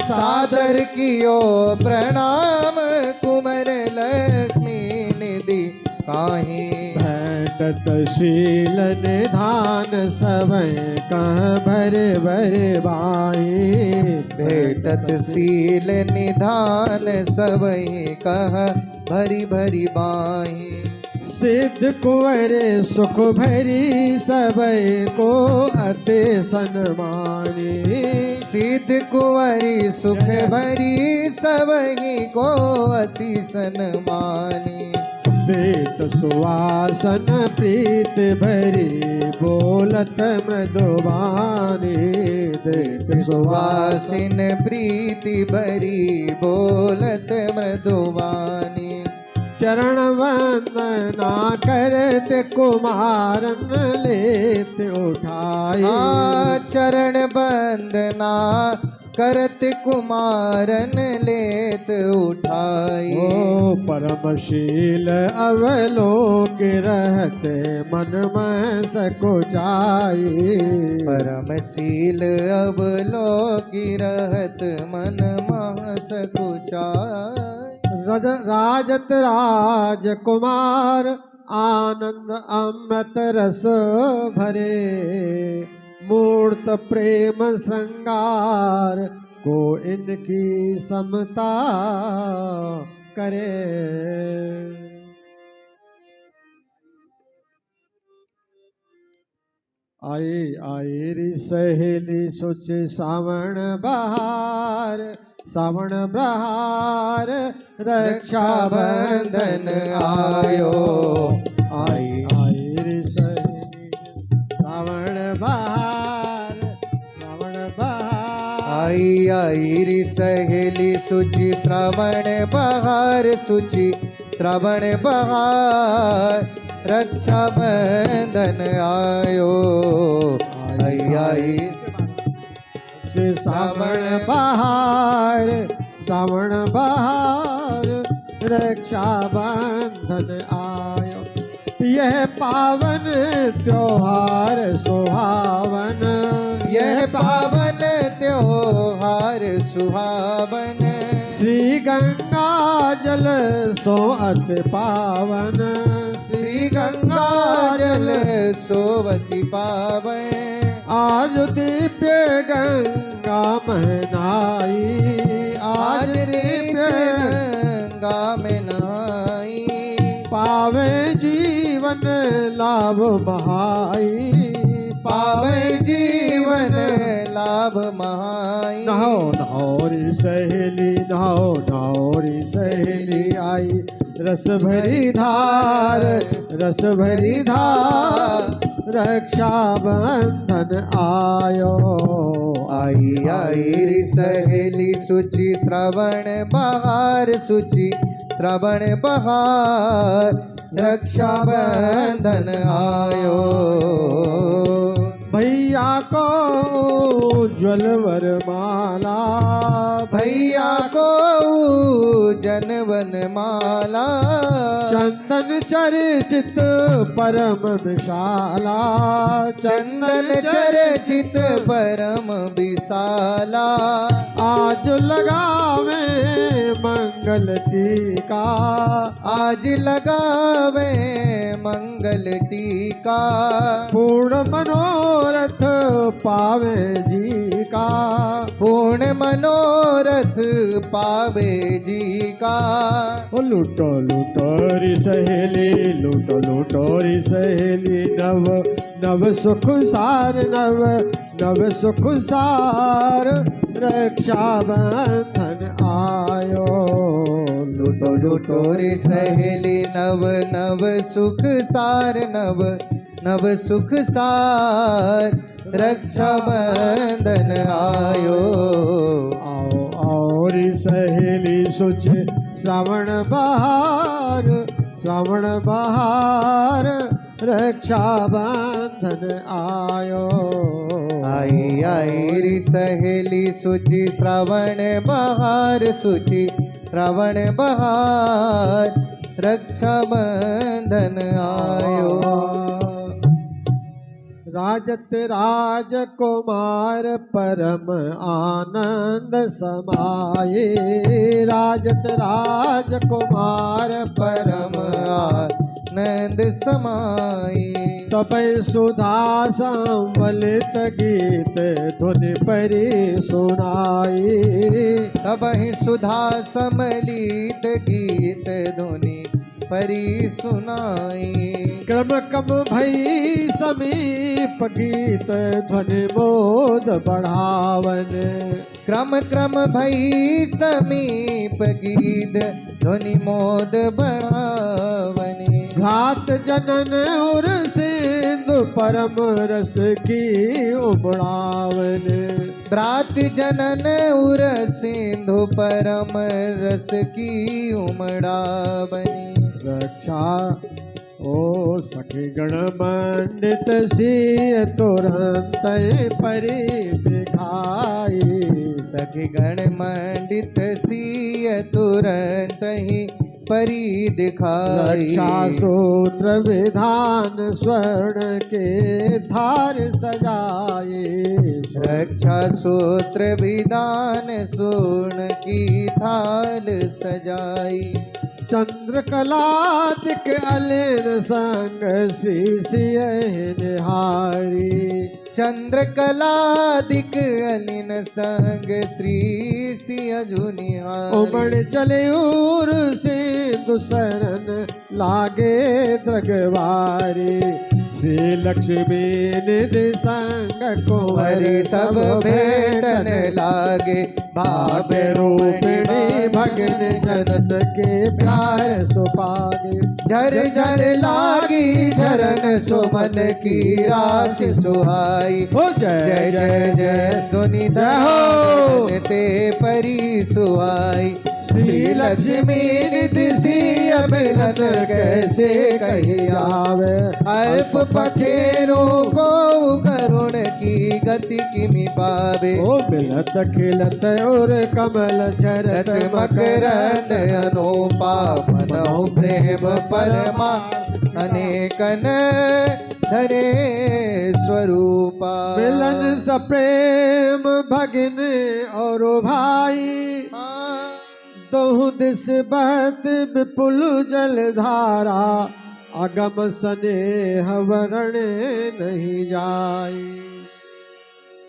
सादर कियो प्रणाम कुंवर लक्ष्मी निधि काहि, भेटत शील निधान समय कह भरे भरे बाई, भेटत शील निधान सबहि कह भरी भरी बाई, सिद्ध कुंवर सुख भरी सबय को अति सन्मानी, सिद्ध कुंवरी सुख भरी सबहि को अति सन्मानी, देत सुवासन प्रीत भरी बोलत मृदुवानी, देत सुवासिन प्रीति भरी बोलत मृदुवानी, चरण वंदना करत कुमारन लेत उठाए, चरण वंदना करत कुमारन लेत उठाई, ओ परमशील अवलोक रहते मन में सकुचाई, परमशील अवलोक रहत मन में सकुचाई, राजत राजकुमार आनंद अमृत रस भरे, मूर्त प्रेम श्रृंगार को इनकी समता करे। आई आई री सहेली सोच सावण बहार, सावण बहार रक्षा बंधन आयो, आई आई री सहेली सावण बहार, सावण बहार, आई आई री सहेली सुचि श्रावण बहार, सुचि श्रावण बहार रक्षा बंधन आयो। आई आई सावण बहार, सावण बहार, रक्षा बंधन आयो। यह पावन त्योहार सुहावन, यह पावन त्योहार सुहावन। श्री गंगा जल सो अति पावन, श्री गंगा जल सोवति पावन। आज दिव्य गंगा महनाई, आज दिव्य गंगा में नहाई। पावे जीवन लाभ बहाई, पावे जीवन लाभ महाई। नहाओ नहाओ री सहेली, नहाओ नहाओ री सहेली आई। रस भरी धार, रस भरी धार, रक्षा बंधन आयो। आई आई री सहेली सुचि श्रवण बहार, सुचि श्रवण बहार, रक्षा बंधन आयो। भैया को उज्ज्वल वरमाला, भैया को जनवन माला। चंदन चर्चित परम विशाला, चंदन चर्चित परम विशाला। आज लगावे मंगल टीका, आज लगावे मंगल टीका। पूर्ण मनोरथ पावे जी का, पूर्ण मनोरथ पावे जी का। लूटो लूटो री सहेली, लूटो लूटो री सहेली। नव नव सुख सार, नव नव सुख सार, रक्षा बंधन आयो। लूटो लूटो रे सहेली, नव नव सुख सार, नव नव सुख सार, रक्षा बंधन आयो। आओ आओ री सहेली सुचे श्रावण बहार, श्रावण बहार, रक्षा बंधन आयो। आई आई री सहेली सुचि श्रावण बहार, सुचि श्रावण बहार, रक्षा बंधन आयो। राजत राजकुमार परम आनंद समाये, राजत राजकुमार परम आनंद समाये। तब सुधा संवलित गीत धुनि परि सुनाई, तब सुधा सम्मिलित गीत धुनि परि सुनाई। क्रम कम भई समीप गीत ध्वनि मोद बढ़ावन, क्रम क्रम भई समीप गीत ध्वनि मोद बढ़ावनी। घात जनन उर सिंधु परम रस की उबड़ावन, भ्रात जनन उर सिंधु परम रस की उमड़ावनी। रक्षा ओ सखी गण मंडित सिय तुरंत परि दिखाई, सखी गण मंडित सिय तुरंत ही परि दिखाई। रक्षा सूत्र विधान स्वर्ण के थार सजाए, रक्षा सूत्र विधान स्वर्ण की थाल सजाई। चंद्रकलादिक अलिन संग सीसिय निहारी, चंद्रकलादिक अलिन संग श्री सिय जुनिहारी। उमड़ चले उर सिंधु शरण लागे द्रगवारी, श्री लक्ष्मी निधि संग कुंवर सब भेटन लागे। भाव रूपिणी भगन जनन के प्यार सुपागे। झर झर लागी झरन सुमन की रास सुहाई। हो जय जय जय जय ध्वनि जय हो ते परि सुहाई। श्री लक्ष्मी निधि सिय मिलन कैसे कही आवे। अल्प पखेरों को करुण की गति किमि पावे। ओ मिलत खिलत और कमल झरत मकरंद अनुपा मनौ प्रेम परमा अनेकन धरे स्वरूपा। मिलन स प्रेम भगिन और भाई दोहु दिस बहत विपुल जलधारा। अगम स्नेह वरण नहीं जाई।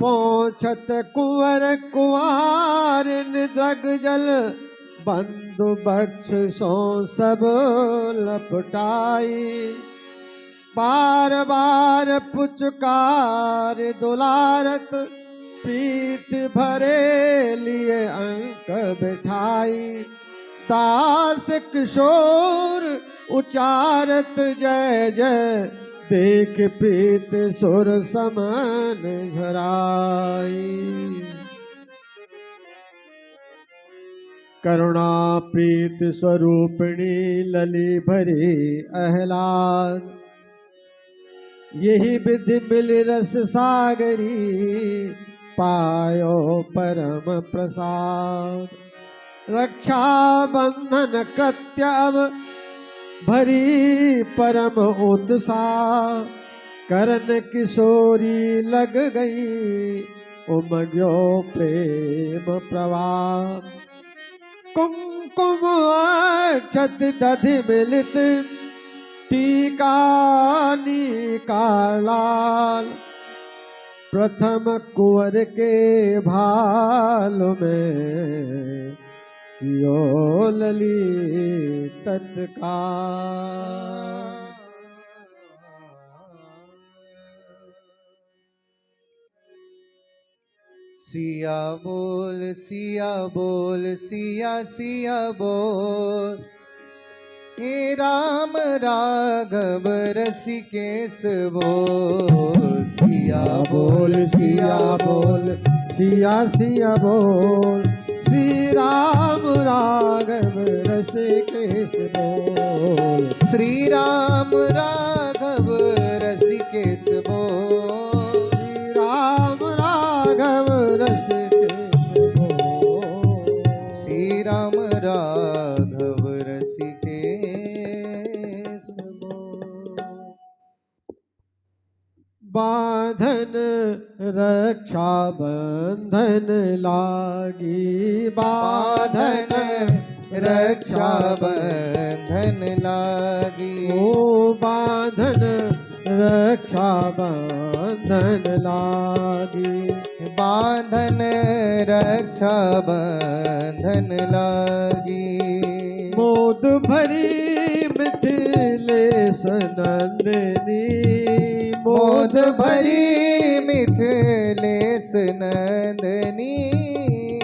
पहुँचत कुंवर कुंवार निद्रग जल बंधु बक्ष सो सब लपटाई। बार बार पुचकार दुलारत प्रीत भरे लिए अंक बिठाई। दास किशोर उचारत जय जय देख प्रीत सुर समान झराई। करुणा प्रीत स्वरूपिणी लली भरी अहलाद। यही विधि मिल रस सागरी पायो परम प्रसाद। रक्षा बंधन कृत्य अब भरी परम उत्साह। करण किशोरी लग गई उमग्यो प्रेम प्रवाह। कुमकुम अक्षत दधि मिलित टीका नीका लाल। प्रथम कुंवर के भाल में कियो लली तत्काल। सिया बोल सिया बोल सिया सिया बोल। हे राम राघव रसिकेश बोल। सिया बोल सिया बोल सिया सिया बोल। श्री राम राघव रसिकेश बोल। श्री राम राघव रसिकेश बोल। श्री राम राघव रसिकेश बोल। श्री राम राघव रसिकेश बोल। बांधन रक्षा बंधन लागी। बांधन रक्षा बंधन लागी। ओ बांधन रक्षा बंधन लागी। बांधन रक्षा बंधन लागी। मोद भरी मिथिलेश नंदिनी। मोद भरी मिथिलेश नंदिनी।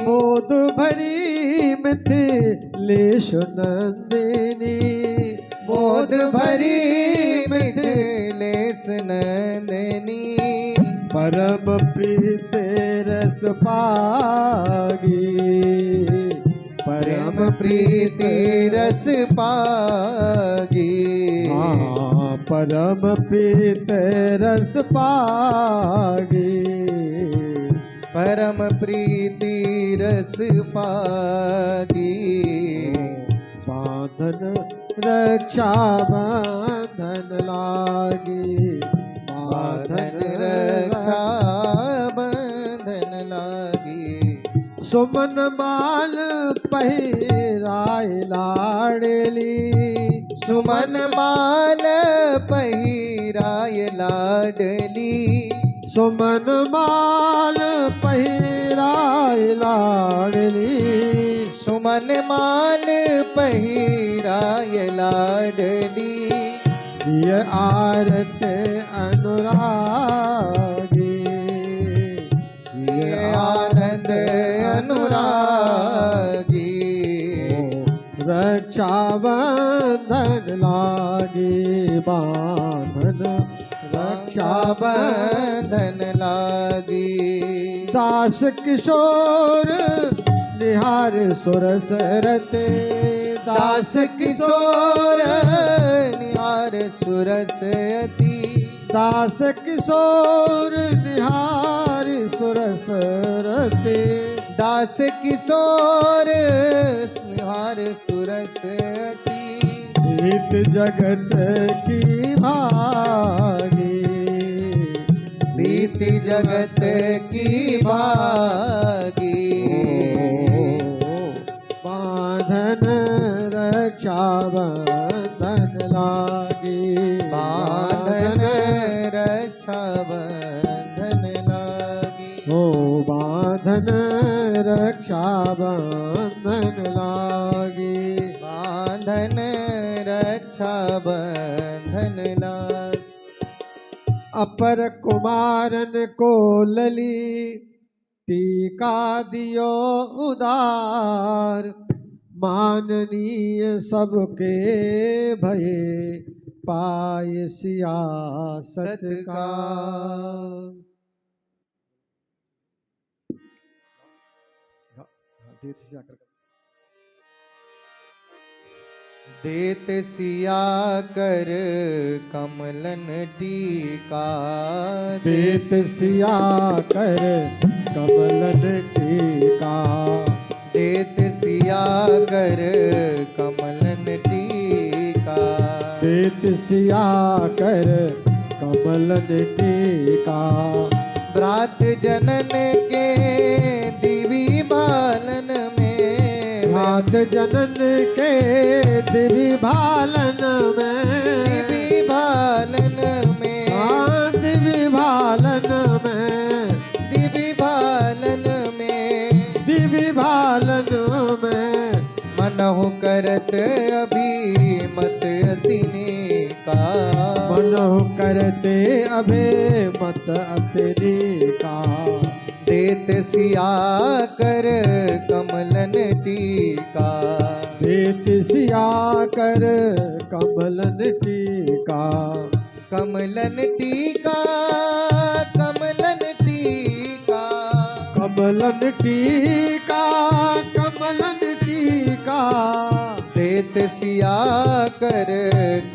मोद भरी मिथिलेश नंदिनी। मोद भरी मिथिलेश नंदिनी। परम प्रीत रस पागी। परम प्रीति रस पागी। हाँ परम प्रीत रस पागी। परम प्रीति रस पागी। बांधन रक्षा बंधन लागी। बांधन रक्षा बंधन लागी। सुमन माल पहिराय लाडली। सुमन माल पहिराय लाडली। सुमन माल पहिराय लाडली। सुमन माल पहिराय लाडली। ये आरत अनुरागी। ये आनंद अनुरागी। रक्षा बंधन लागी। बांधन रक्षा बंधन लागी। दास किशोर निहार सुरस रते दास किशोर निहार सुरस अति दास किशोर निहार सुरस रते दास किशोर निहार सुरस अति रीत जगत की भागी रीत जगत की भागी बांधन रक्षा बंधन लागी बांधन रक्षा बंधन लागी हो बांधन रक्षा बंधन लागी बांधन रक्षा बंधन लागी अपर कुमारन को लली टीका दियो उदार माननीय सबके भये पाय सियासत का देत सिया कर कमलन टीका देत सिया कर कमलन टीका देत सिया कर कमलन टीका देत सिया कर कमलन टीका व्रात जनन के दिवी बालन में व्रात जनन के दिवी भालन में दिवी बालन में हाँ दिवी भालन में दिवी बालन में दिवी भालन में मनहु करत अभी मत अतिने का मनहु करते अभे मत अतिने का देत सिया कर कमलन टीका देत सिया कर कमलन टीका कमलन टीका कमलन टीका कमलन टीका कमलन टीका देत सिया कर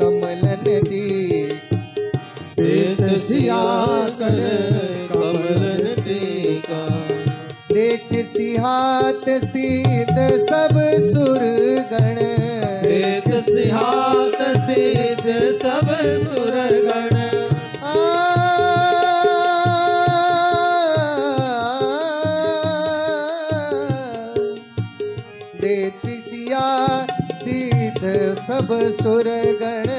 कमलन टीका देत सिया कर कमलन टीका देख सिहात सीध सब सुरगण देत सिहात सीध सब सुरगण देत सिया सीध सब सुरगण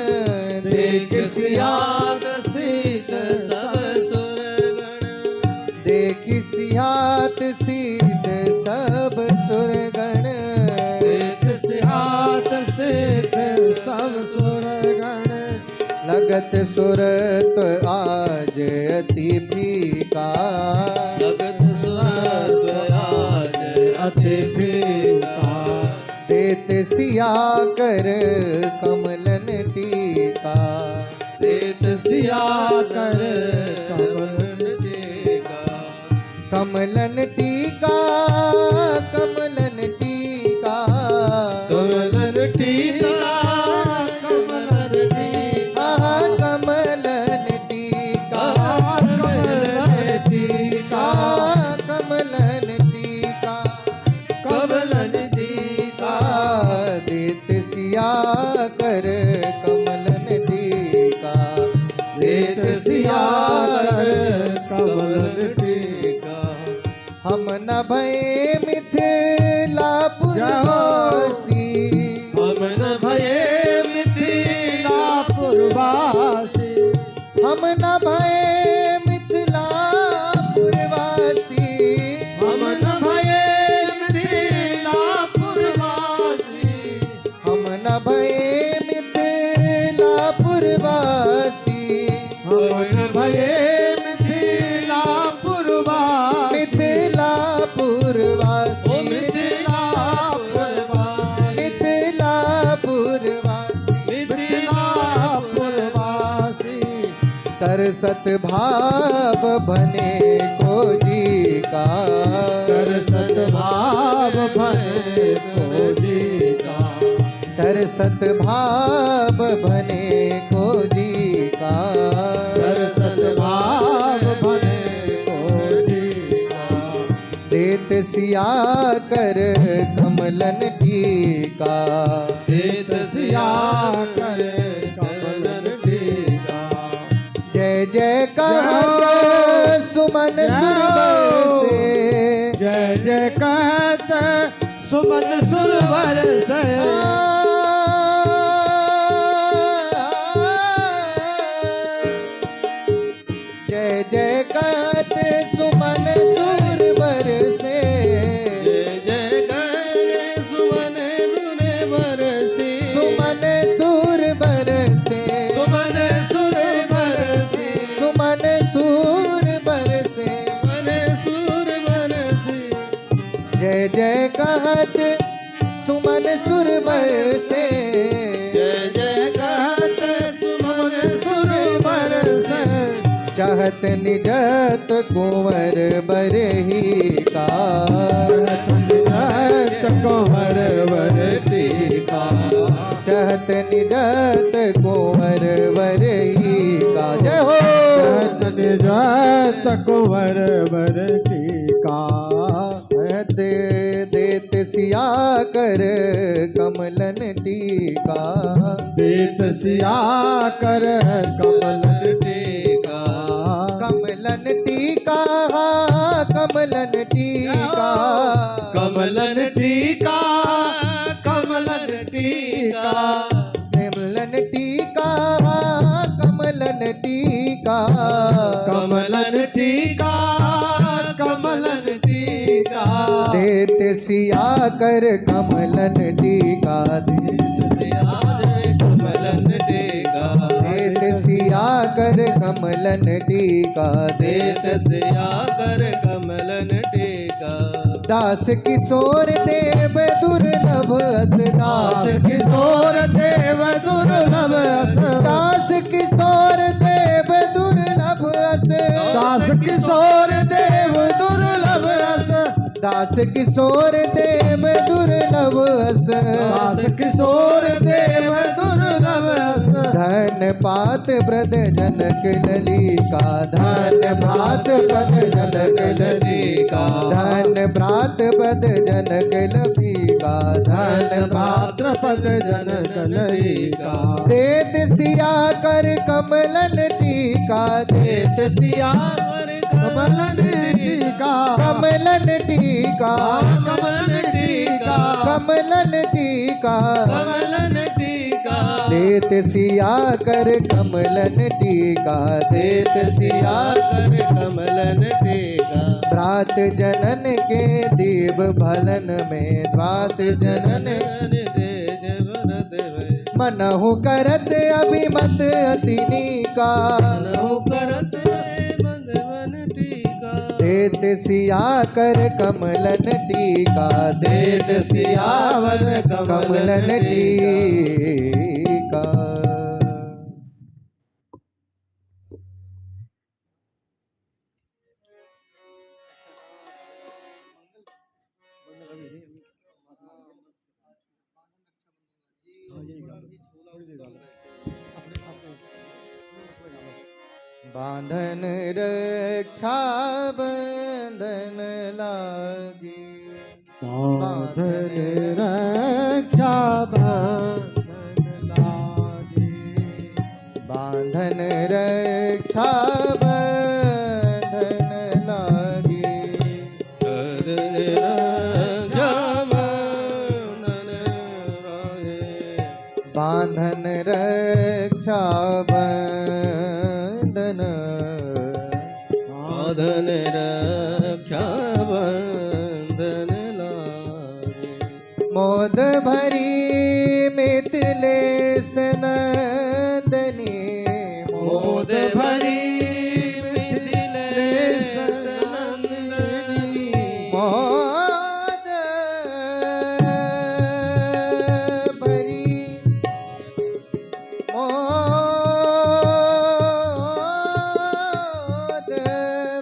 देख सियात सीध सब सुरगण देख सियात सीध सब सुरगण देख सिहात सीध सब सुरगण लगत सुरत आज अति फीका लगत सुरत आज अति फीका देत सिया कर कमलन टीका देत सिया कर कमलन टीका कमलन टीका कमलन टीका कमलन टीका कमलन टीका कमलन टीका कमलन टीका कमलन टीका कमलन टीका देत सिया कर कमलन टीका देत सिया कर कमलन टीका हम न भये मिथिलापुरवासी हम न भये मिथिलापुरवासी हम न भये मिथिलापुरवासी हम न भये मिथिलापुरवासी हम न भये मिथिलापुरवासी हम न भये मिथिलापुरवासी मिथिलापुरवासी मिथिलापुरवासी मिथिलापुरवासी मिथिलापुरवासी तरसत भाव बने को जी का तरसत भाव सद्भाव बने को जी का, कर सद्भाव बने को जी का। देत सिया कर कमलन टीका, देत सिया कर कमलन टीका। जय जय कहत सुमन सुर से, जय जय कहत सुमन सुरवर से। जय जय कहत सुमन सुरवर से, जय जय कहत सुमन सुरवर से। सुमन सुरवर से, सुमन सुरवर से। सुमन सुरवर से, सुमन सुरवर से। जय जय कहत सुमन सुरवर से, जय जय कहत सुमन सुरवर से। चाहत निजत कुंवर बरही का, चाहत निजत कुंवर बरही का। चाहत निजत कुंवर बरही का। जय हो। चाहत निजत कुंवर बरही का। देत सिया कर कमलन टीका, देत सिया कर कमलन टीका। कमलन टीका, कमलन टीका, कमलन टीका, कमलन टीका। कमलन टीका, कमलन टीका, कमलन टीका, कमलन टीका। देत सिया कर कमलन टीका, देत सिया कर कमलन टीका। देत सिया कर कमलन टीका, देत सिया कर कमलन टीका। दास किशोर देव दुर्लभ अस, दास किशोर देव दुर्लभ अस। दास किशोर देव दुर्लभ अस, दास किशोर देव दुर्लभ अस। दास किशोर देव दुर्लभ अस, दास किशोर देव दुर्लभ अस। धन पात ब्रत जनक ललिका, धन भात ब्रत जनक ललिका, धन भ्रात पद जनक ललिका, धन मात्र पद जनक ललिका। देत सिया कर कमलन टीका, देत सिया कर कमलन टीका। कमलन टीका, कमलन टीका। कमलन टीका, कमलन टीका। देत सिया कर कमलन टीका, देत सिया कर कमलन टीका। भ्रात जनन के देव भलन में, द्वात जनन मनहु करत अभिमत अतिनी का, करत मन टीका। देत सिया कर कमलन टीका, देत सियावर कमलन टीका। बांधन रक्षा बंधन लागी, बांधन रक्षा बंधन लागी। बांधन रक्षा बंधन लागी, बांधन रक्षा बंधन, बांधन रक्षा बंधन लागी। मोद भरी मिथिलेश नंदनी, मोद भरी मिथिलेश नंदनी। मोद भरी, मोद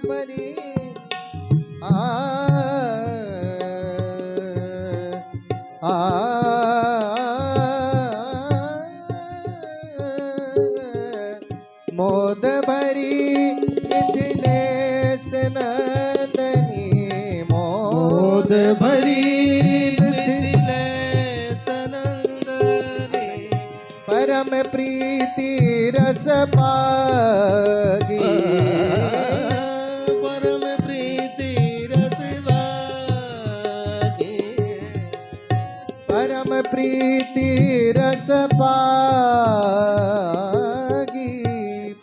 भरी, आ भरी मिथिलेश नंदनी मोद भरी मिथिलेश नंदनी परम प्रीति रस पागी परम प्रीति रस वागी परम प्रीति रस पागी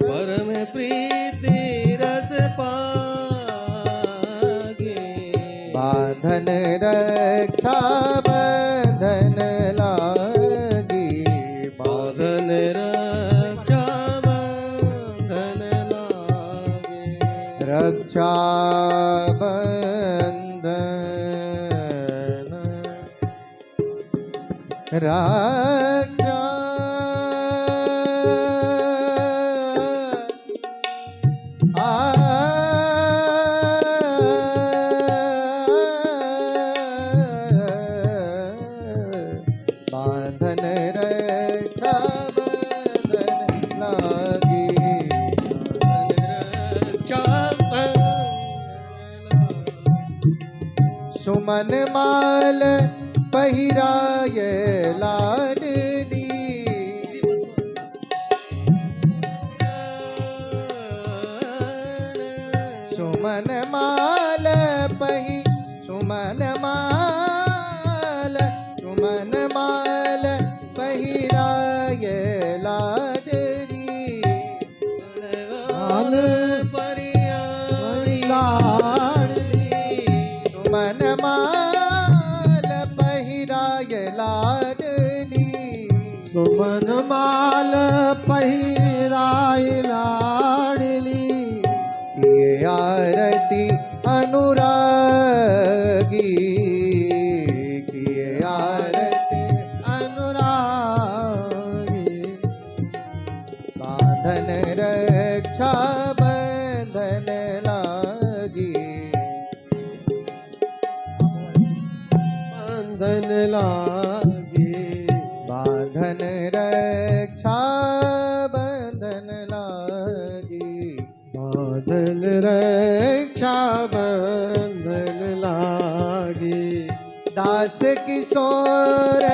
परम प्रीति रस पागी बांधन रक्षा बंधन लागी बांधन रक्षा बंधन लागे रक्षा बंधन रक्षा बांधन रक्षा बंधन लागी रक्षा सुमन माल पहिराय लाडली सुमन माल सुमन माल पहिराय लाडली लाल परियाई लाडली सुमन माल पहिराय लाडली सुमन माल पहिराई लाडली किए आरती अनुरागी किए आरती अनुरागी बांधन रक्षा बंधन लागी बंधन लागे बांधन रक्षा बंधन लागी बादल रक्षा बंधन लागे दास किशोर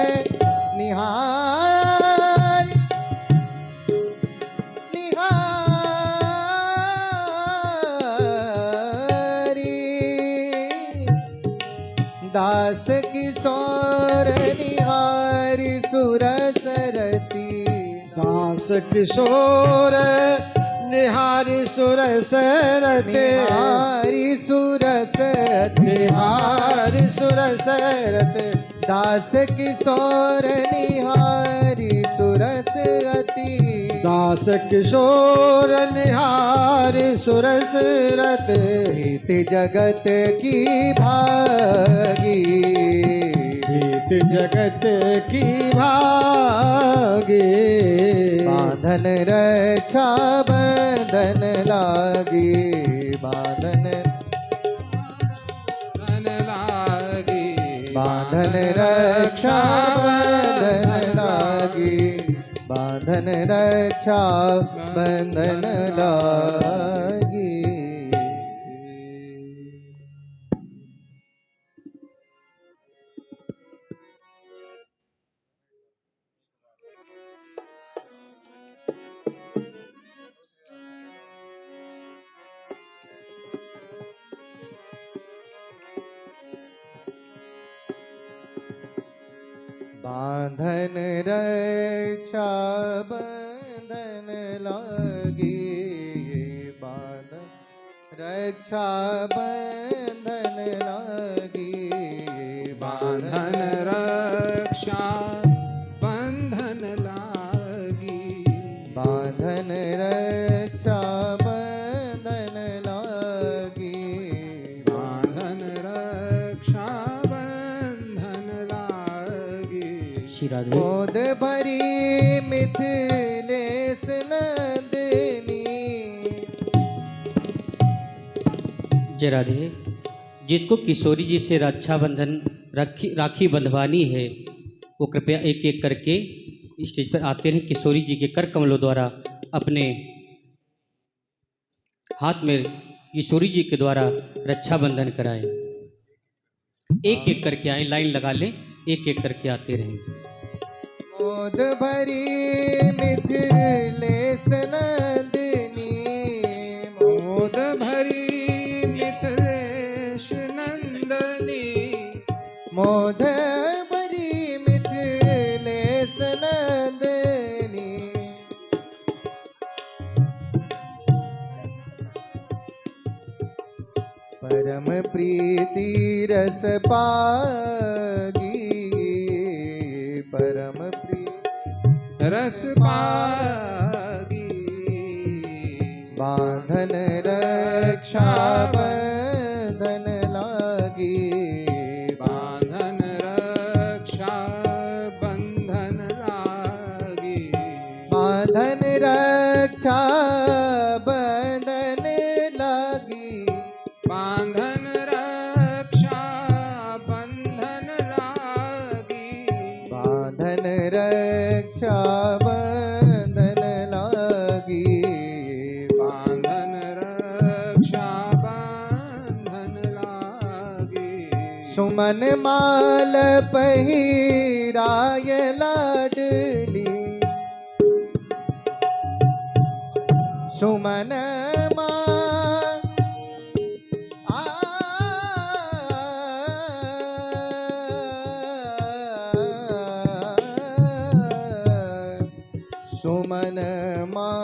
निहार निहारी दास किशोर निहारी सुरसरती दास किशोर निहारी सुरस रते निहारी सुरसती निहारी सुरस रते दास किशोर निहारी सुरस अति दास किशोर निहारी सुरस रते हित जगत की भागी हित जगत की भागी बांधन रक्षा बंधन लागी बांधन लागी बांधन रक्षा बंधन लागी बांधन रक्षा बंधन लागी बांधन रक्षा बंधन लागी बांधन रक्षा बंधन लागी बांधन रक्षा बंधन लागी बांधन रक्षा बंधन लागी बांधन रक्षा बंधन लागी श्री राधे मोद भरी मिथिलेश नंदनी जय राधे। जिसको किशोरी जी से रक्षाबंधन राखी बंधवानी है वो कृपया एक एक करके स्टेज पर आते रहें। किशोरी जी के कर कमलों द्वारा अपने हाथ में किशोरी जी के द्वारा रक्षाबंधन कराएं। एक एक करके आए, लाइन लगा लें, एक एक करके आते रहें। मोद भरी मिथिलेश नंदिनी, मोद भरी मिथिलेश नंदनी, मोद भरी मिथिलेश नंदिनी, परम प्रीति रस पागी, परम प्रीति रस पागी, बांधन रक्षा बंधन लागी, बांधन रक्षा बंधन लागी, बांधन रक्षा बंधन लागी, बांधन रक्षा बंधन लागी, बांधन रक्षा बंधन लागी, बांधन रक्षा बंधन लागी, सुमन माल पहिराय लाडली, सुमन माल सुमन माल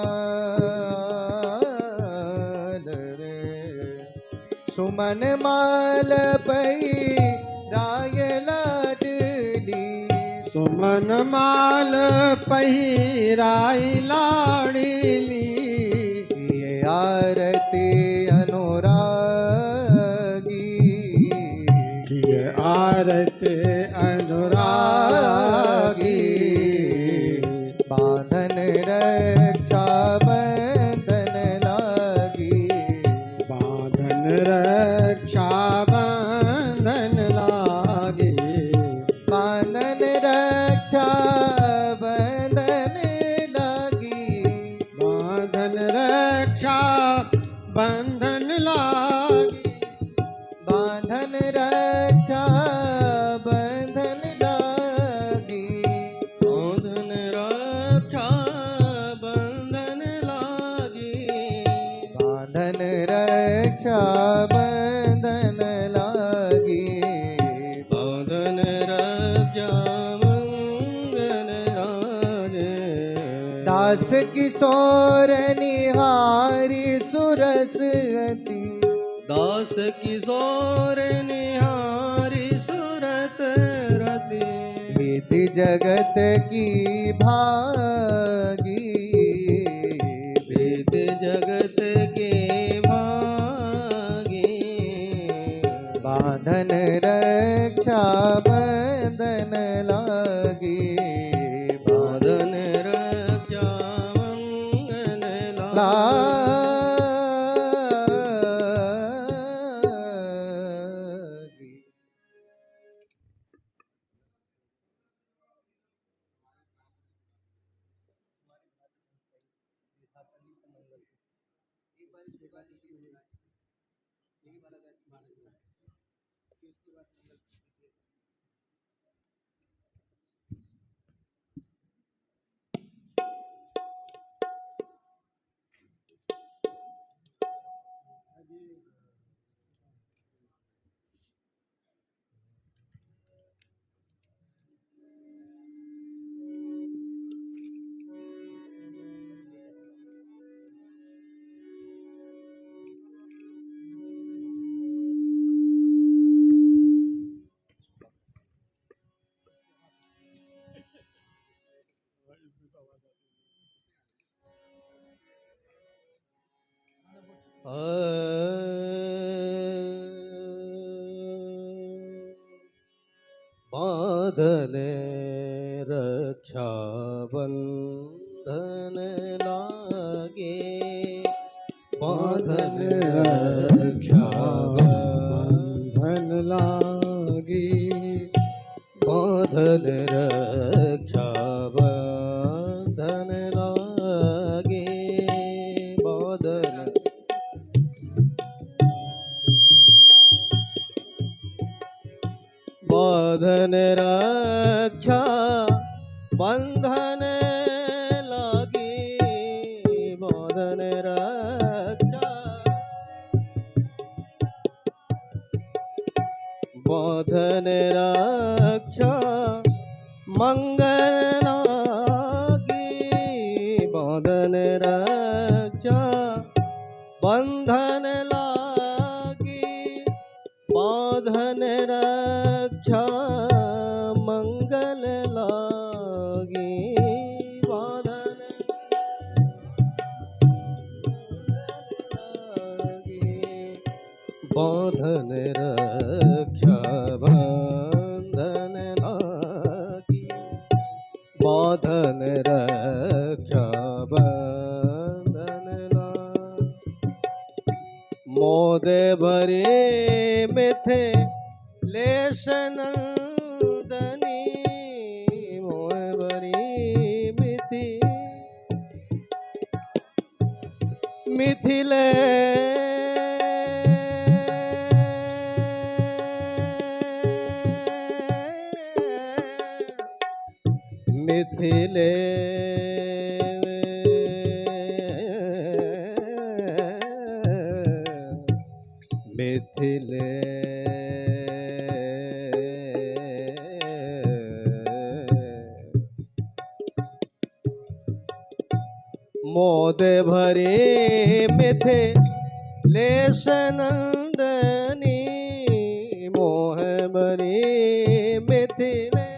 रे, सुमन माल पहिराय लाडली, सुमन माल पहिराई लाड़ली, ये आरती अनुरागी, किए आरती अनुरागी, बांधन रक्षा बंधन लागी, बांधन रक्षा बंधन लागे, बांधन रक्षा बंधन लागी, बांधन रक्षा बंधन लागे, बांधन रक्षा बंधन लागी, बांधन रक्षा बंधन लागे, बांधन रक्षा बंधन लागी, बांधन रक्षा बंधन लागे। दास किशोर निहारी सुरस अति, दास किशोर निहारी सूरत रति, विधि जगत की भागी, प्रीत जगत के भागी, बांधन रक्षा बंधन लागी, बांधन रक्षा बंधन लागी। बांधन रक्षा बंधन लागे, बांधन रक्षा बंधन लागे, बांधन रक्षा बंधन लागे, बांधन बांधन रक्षा बंधन लागी, बांधन रक्षा बांधन रक्षा मंगल लागी, बांधन रक्षा बंधन लागी, बांधन रक्षा मंगल लागी, बांधन लागी, बांधन रक्षा बंधन लागी, बांधन रक्षा बंधन लागी। मोद भरे मिथे लेश नंदनी, मोह भरी मिथि मिथिले मिथिले मिथिले मोद भरे मिथे लेश नंदनी, मोह भरे मिथिले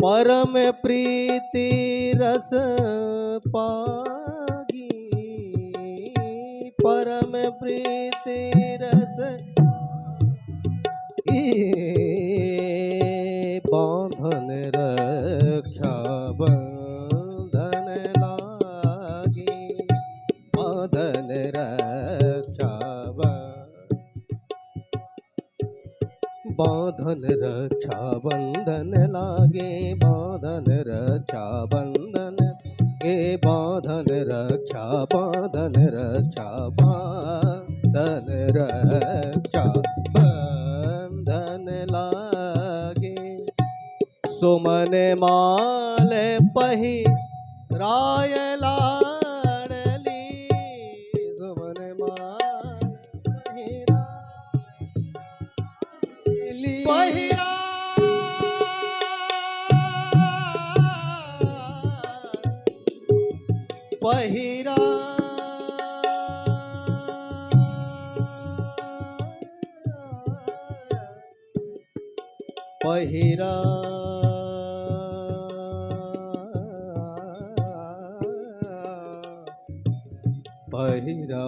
परम प्रीति रस पागी, परम प्रीति रस बांधन रक्षा बंधन लागी, बांधन रक्षा बांधन रक्षा बंधन लागे, बांधन रक्षा बंधन के, बांधन रक्षा बांधन रक्षा बांधन रक्षा बंधन लागे। सुमन माल पही राय लाडली, सुमन माल पहिरा पहिरा पहिरा पहिरा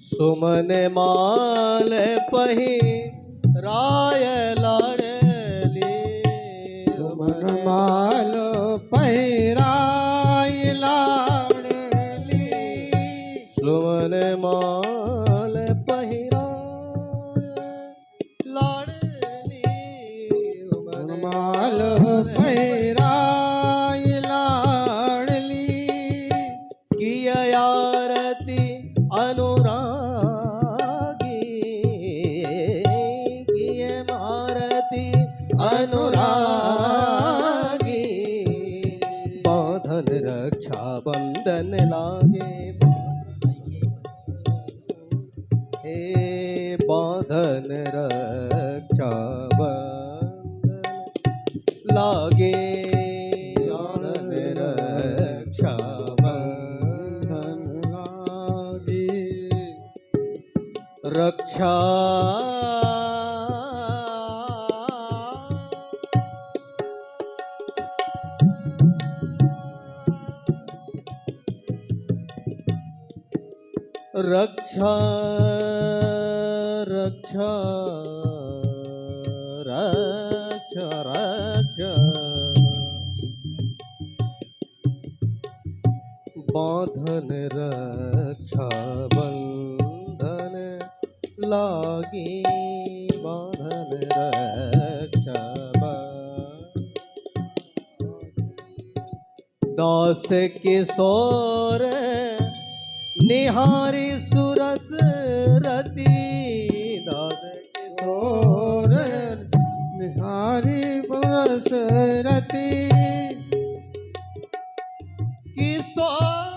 सुमन माल पही राय लाडली, सुमन माल पही राय लाडली, सुमन माल पही लाडली, सुमन माल पही राय लाडली, किया आरती अनुरागी, किए आरती अनुरागी, बांधन रक्षा बंधन लागे, हे बांधन रक्षा बंधन लागे, बांधन रक्षा बंधन लागे, रक्षा रक्षा रक्षा रक्षा रक्षा बांधन रक्षा बंधन लागी, बांधन रक्षा दास किशोर निहारी सुरस रति, दास किशोर निहारी पुरस रति, किशोर